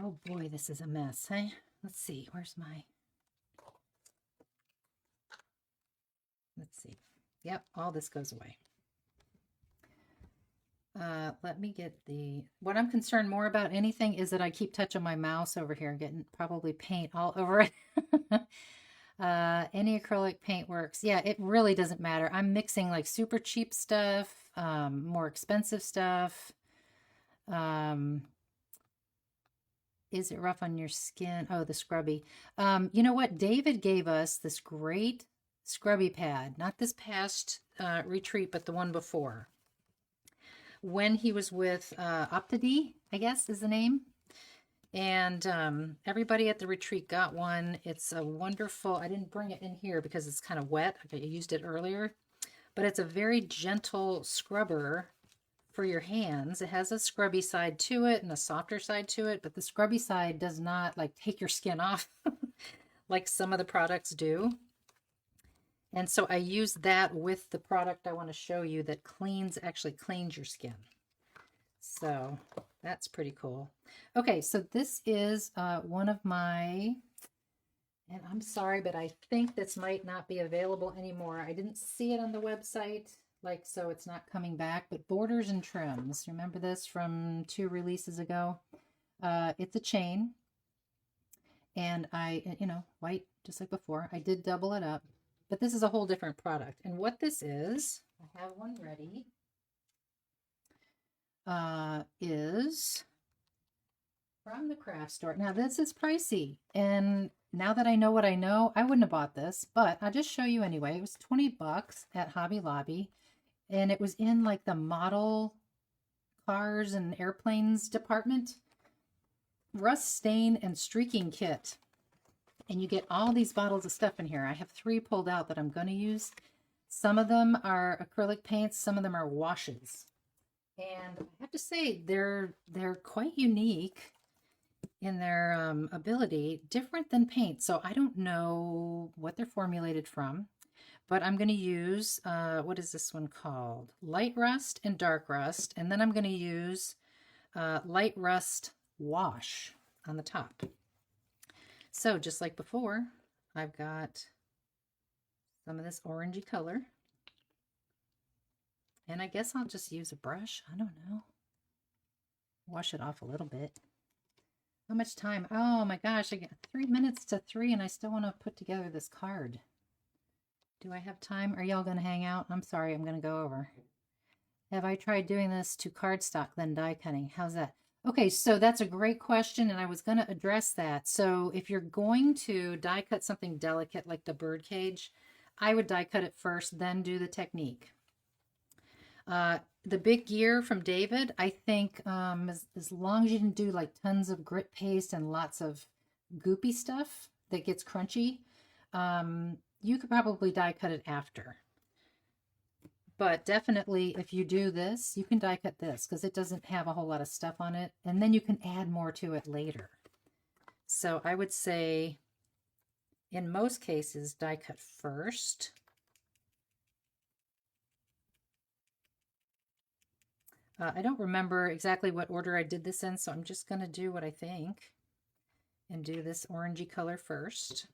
Oh boy, this is a mess, huh? Let's see, where's my... Let's see. Yep, all this goes away. Let me get the... What I'm concerned more about anything is that I keep touching my mouse over here and getting probably paint all over it. Any acrylic paint works. Yeah, it really doesn't matter. I'm mixing like super cheap stuff, more expensive stuff. Is it rough on your skin? Oh, the scrubby. You know what? David gave us this great scrubby pad, not this past retreat, but the one before. When he was with Optidi, I guess is the name. And everybody at the retreat got one. It's a wonderful, I didn't bring it in here because it's kind of wet. I used it earlier. But it's a very gentle scrubber for your hands. It has a scrubby side to it and a softer side to it, but the scrubby side does not like take your skin off like some of the products do. And so I use that with the product I want to show you that actually cleans your skin. So that's pretty cool. Okay, so this is one of my, and I'm sorry, but I think this might not be available anymore. I didn't see it on the website, like, so it's not coming back, but Borders and Trims. Remember this from 2 releases ago? It's a chain, and I, white, just like before. I did double it up, but this is a whole different product. And what this is, I have one ready, is from the craft store. Now this is pricey, and now that I know what I know, I wouldn't have bought this, but I'll just show you anyway. It was 20 bucks at Hobby Lobby, and it was in like the model cars and airplanes department. Rust, stain, and streaking kit. And you get all these bottles of stuff in here. I have 3 pulled out that I'm going to use. Some of them are acrylic paints, some of them are washes. And I have to say, they're quite unique in their ability, different than paint. So I don't know what they're formulated from, but I'm going to use, what is this one called? Light Rust and Dark Rust. And then I'm going to use Light Rust Wash on the top. So just like before, I've got some of this orangey color. And I guess I'll just use a brush. I don't know. Wash it off a little bit. How much time? Oh my gosh, I got 3 minutes to 3 and I still want to put together this card. Do I have time? Are y'all going to hang out? I'm sorry, I'm going to go over. Have I tried doing this to cardstock, then die cutting? How's that? Okay, so that's a great question, and I was going to address that. So if you're going to die cut something delicate like the bird cage, I would die cut it first, then do the technique. The big gear from David, I think as long as you didn't do like tons of grit paste and lots of goopy stuff that gets crunchy, you could probably die cut it after. But definitely, if you do this, you can die cut this because it doesn't have a whole lot of stuff on it. And then you can add more to it later. So I would say, in most cases, die cut first. I don't remember exactly what order I did this in, so I'm just going to do what I think and do this orangey color first.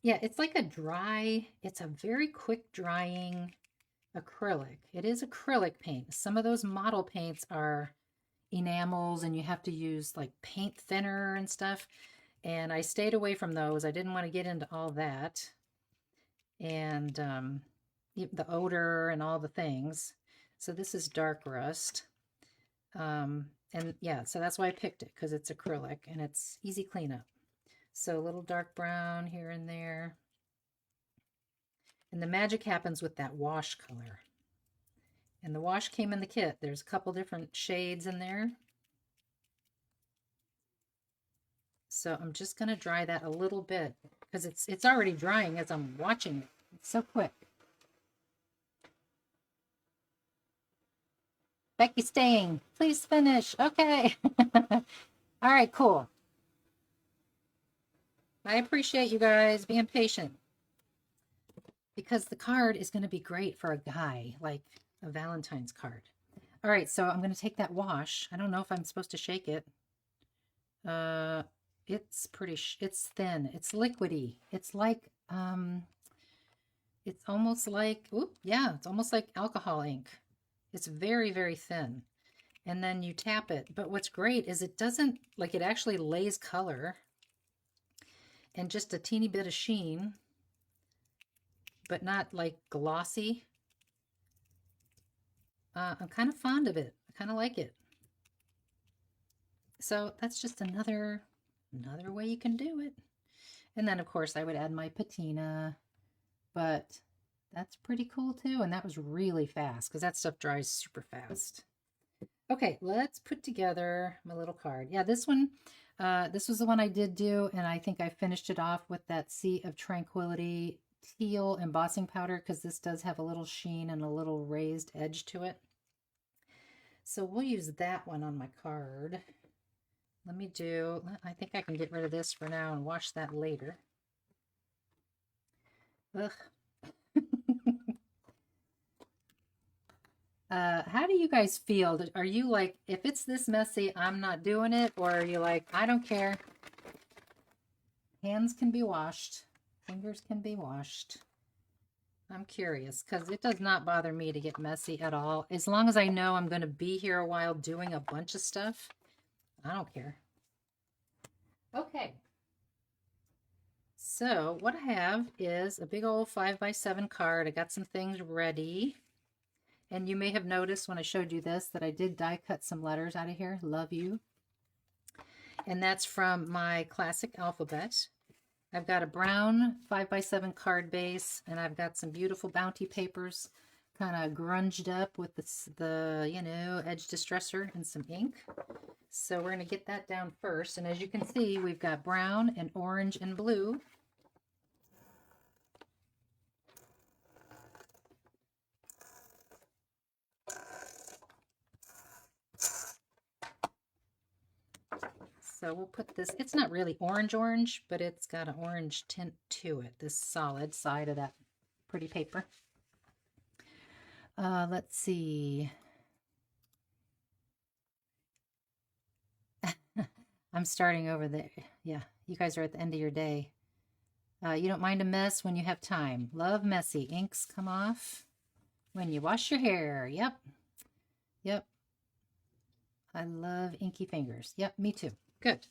Yeah, it's like it's a very quick drying acrylic. It is acrylic paint. Some of those model paints are enamels and you have to use like paint thinner and stuff. And I stayed away from those. I didn't want to get into all that. And the odor and all the things. So this is dark rust. And yeah, so that's why I picked it, because it's acrylic and it's easy cleanup. So a little dark brown here and there. And the magic happens with that wash color. And the wash came in the kit. There's a couple different shades in there. So I'm just going to dry that a little bit because it's already drying as I'm watching it So quick. Becky staying. Please finish. Okay. All right, cool. I appreciate you guys being patient because the card is going to be great for a guy, like a Valentine's card. All right, so I'm going to take that wash. I don't know if I'm supposed to shake it. It's pretty, it's thin. It's liquidy. It's like, it's almost like, oop, yeah, it's almost like alcohol ink. It's very, very thin. And then you tap it. But what's great is it doesn't, like it actually lays color and just a teeny bit of sheen, but not like glossy. I'm kind of fond of it. I kind of like it. So that's just another way you can do it. And then of course I would add my patina, but that's pretty cool too. And that was really fast because that stuff dries super fast. Okay, let's put together my little card. Yeah, this one, this was the one I did do, and I think I finished it off with that Sea of Tranquility teal embossing powder because this does have a little sheen and a little raised edge to it. So we'll use that one on my card. Let me do, I think I can get rid of this for now and wash that later. Ugh. How do you guys feel? Are you like, if it's this messy, I'm not doing it? Or are you like, I don't care. Hands can be washed. Fingers can be washed. I'm curious because it does not bother me to get messy at all. As long as I know I'm going to be here a while doing a bunch of stuff, I don't care. Okay. So what I have is a big old 5x7 card. I got some things ready. And you may have noticed when I showed you this that I did die cut some letters out of here. Love you. And that's from my classic alphabet. I've got a brown 5x7 card base, and I've got some beautiful bounty papers kind of grunged up with the you know, edge distressor and some ink. So we're going to get that down first. And as you can see, we've got brown and orange and blue. So we'll put this, it's not really orange, but it's got an orange tint to it, this solid side of that pretty paper. Let's see. I'm starting over there. Yeah, you guys are at the end of your day. You don't mind a mess when you have time. Love messy. Inks come off when you wash your hair. Yep. Yep. I love inky fingers. Yep, me too. Good.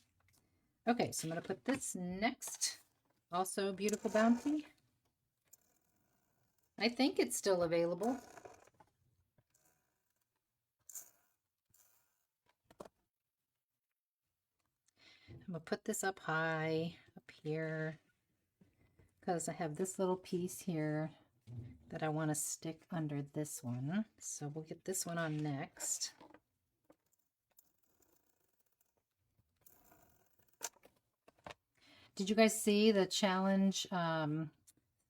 Okay, so I'm going to put this next. Also beautiful bounty. I think it's still available. I'm going to put this up high, up here, because I have this little piece here that I want to stick under this one. So we'll get this one on next. Did you guys see the challenge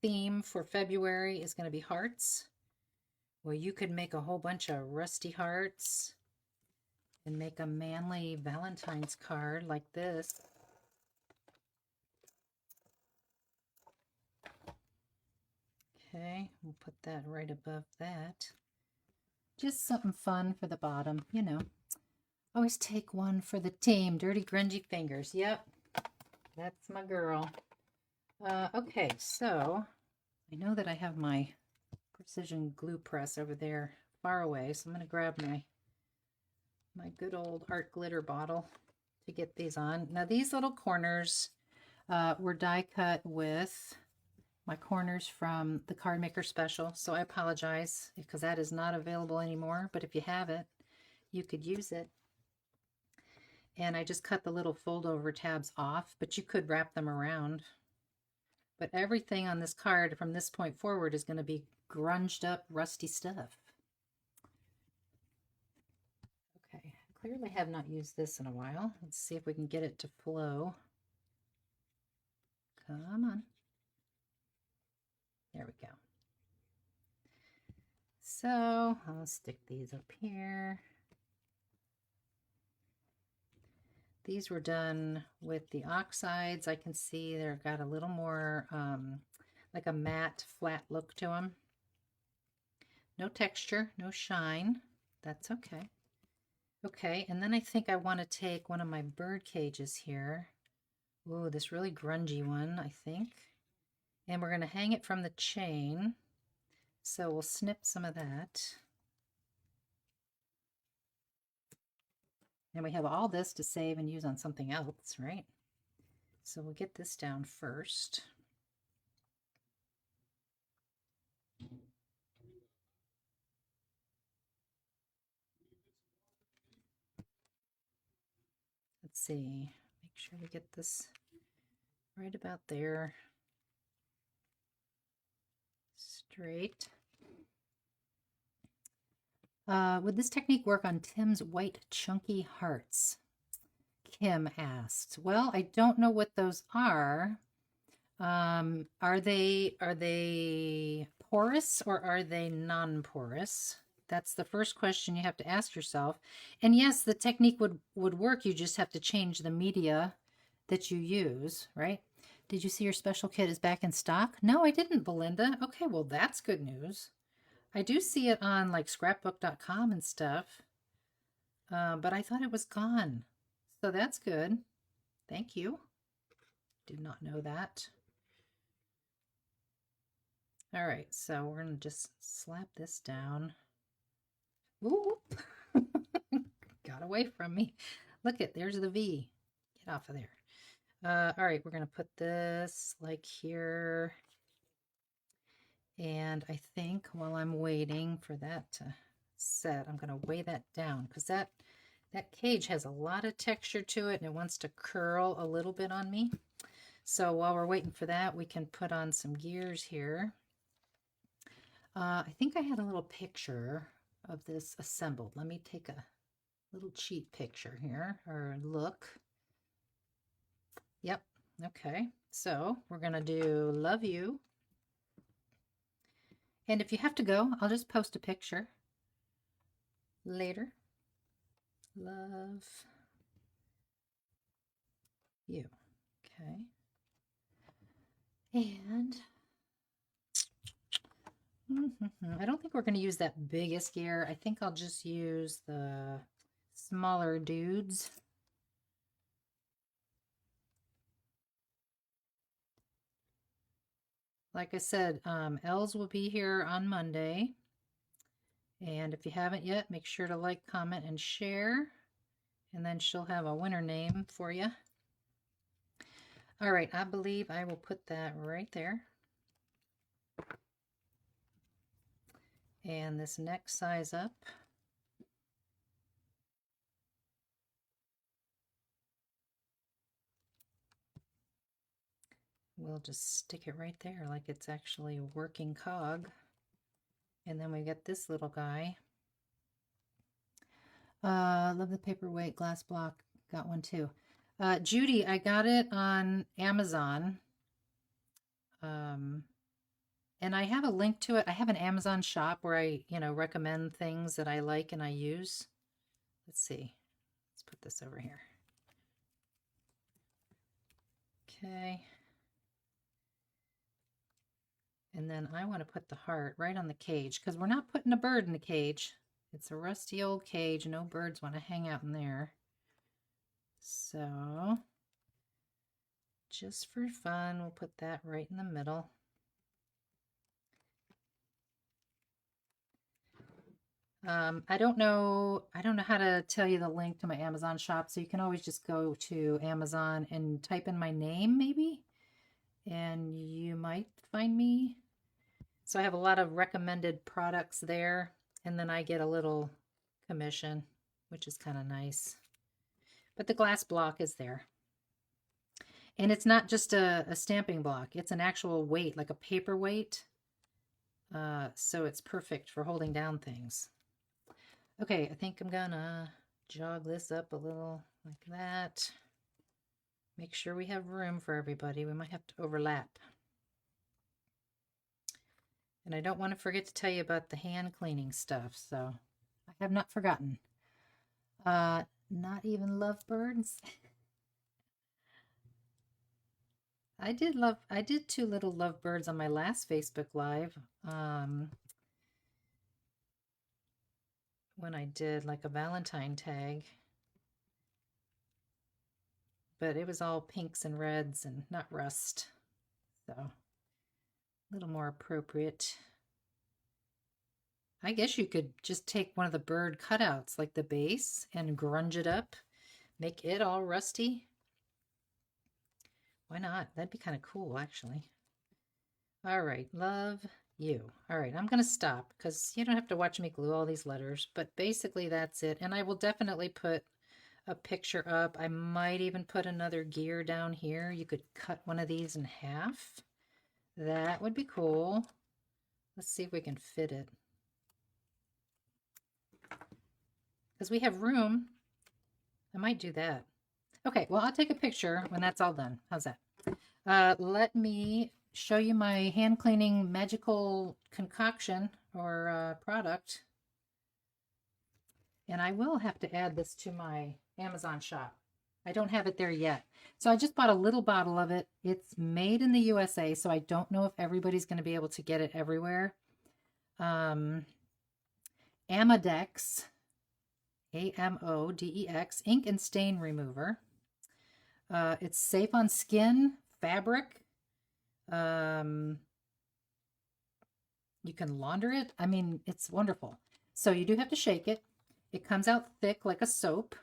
theme for February is going to be hearts? Well, you could make a whole bunch of rusty hearts and make a manly Valentine's card like this. Okay, we'll put that right above that. Just something fun for the bottom, you know. Always take one for the team. Dirty, grungy fingers. Yep, that's my girl. Okay, so I know that I have my precision glue press over there far away, so I'm going to grab my good old art glitter bottle to get these on. Now these little corners were die cut with my corners from the Card Maker Special, so I apologize because that is not available anymore, but if you have it, you could use it. And I just cut the little fold over tabs off, but you could wrap them around. But everything on this card from this point forward is going to be grunged up, rusty stuff. Okay, I clearly have not used this in a while. Let's see if we can get it to flow. Come on. There we go. so. I'll stick these up here. These were done with the oxides. I can see they've got a little more like a matte, flat look to them. No texture, no shine. That's okay. Okay, and then I think I want to take one of my bird cages here. Ooh, this really grungy one, I think. And we're going to hang it from the chain. So we'll snip some of that. And we have all this to save and use on something else, right? So we'll get this down first. Let's see, make sure we get this right about there. Straight. Would this technique work on Tim's white chunky hearts? Kim asked. Well, I don't know what those are. Are they porous or are they non-porous? That's the first question you have to ask yourself. And yes, the technique would work. You just have to change the media that you use, right? Did you see your special kit is back in stock? No, I didn't, Belinda. Okay, well, that's good news. I do see it on like scrapbook.com and stuff, but I thought it was gone. So that's good. Thank you. Did not know that. All right, so we're going to just slap this down. Ooh, got away from me. Look it, there's the V. Get off of there. All right, we're going to put this like here. And I think while I'm waiting for that to set, I'm going to weigh that down because that cage has a lot of texture to it and it wants to curl a little bit on me. So while we're waiting for that, we can put on some gears here. I think I had a little picture of this assembled. Let me take a little cheat picture here, or look. Yep, okay. So we're going to do love you. And if you have to go, I'll just post a picture later. Love you. Okay. And I don't think we're going to use that biggest gear. I think I'll just use the smaller dudes. Like I said, Els will be here on Monday. And if you haven't yet, make sure to like, comment, and share. And then she'll have a winner name for you. All right, I believe I will put that right there. And this next size up. We'll just stick it right there like it's actually a working cog. And then we get this little guy. Love the paperweight glass block. Got one too. Judy, I got it on Amazon. And I have a link to it. I have an Amazon shop where I, recommend things that I like and I use. Let's see. Let's put this over here. Okay. And then I want to put the heart right on the cage because we're not putting a bird in the cage. It's a rusty old cage. No birds want to hang out in there. So just for fun, we'll put that right in the middle. I don't know how to tell you the link to my Amazon shop, so you can always just go to Amazon and type in my name maybe, and you might find me. So I have a lot of recommended products there, and then I get a little commission, which is kind of nice. But the glass block is there. And it's not just a stamping block. It's an actual weight, like a paper weight. So it's perfect for holding down things. Okay, I think I'm gonna jog this up a little like that. Make sure we have room for everybody. We might have to overlap. And I don't want to forget to tell you about the hand cleaning stuff, so I have not forgotten. Not even lovebirds. I did two little lovebirds on my last Facebook Live. When I did like a Valentine tag. But it was all pinks and reds and not rust. So a little more appropriate. I guess you could just take one of the bird cutouts, like the base, and grunge it up. Make it all rusty. Why not? That'd be kind of cool, actually. All right, love you. All right, I'm going to stop because you don't have to watch me glue all these letters, but basically that's it. And I will definitely put a picture up. I might even put another gear down here. You could cut one of these in half. That would be cool. Let's see if we can fit it. Because we have room. I might do that. Okay, well, I'll take a picture when that's all done. How's that? Let me show you my hand cleaning magical concoction or product. And I will have to add this to my Amazon shop. I don't have it there yet. So I just bought a little bottle of it. It's made in the USA, so I don't know if everybody's going to be able to get it everywhere. Amodex, Amodex, ink and stain remover. It's safe on skin, fabric. You can launder it. I mean, it's wonderful. So you do have to shake it. It comes out thick like a soap.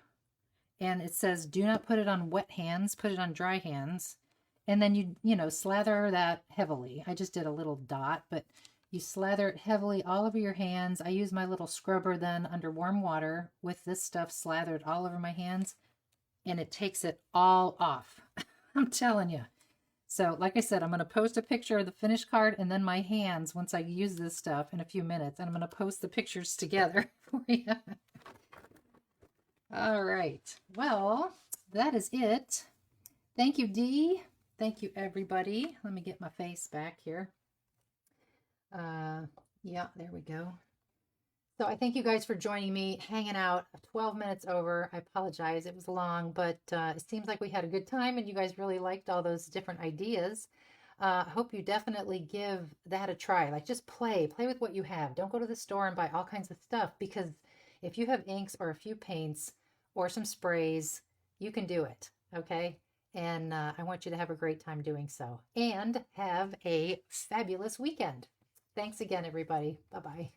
And it says, do not put it on wet hands, put it on dry hands. And then you know, slather that heavily. I just did a little dot, but you slather it heavily all over your hands. I use my little scrubber then under warm water with this stuff slathered all over my hands. And it takes it all off. I'm telling you. So like I said, I'm going to post a picture of the finished card and then my hands once I use this stuff in a few minutes. And I'm going to post the pictures together for you. All right. Well, that is it. Thank you, Dee. Thank you, everybody. Let me get my face back here. Yeah, there we go. So I thank you guys for joining me, hanging out 12 minutes over. I apologize. It was long, but it seems like we had a good time and you guys really liked all those different ideas. I hope you definitely give that a try. Like just play with what you have. Don't go to the store and buy all kinds of stuff because if you have inks or a few paints or some sprays, you can do it. Okay. And I want you to have a great time doing so and have a fabulous weekend. Thanks again, everybody. Bye-bye.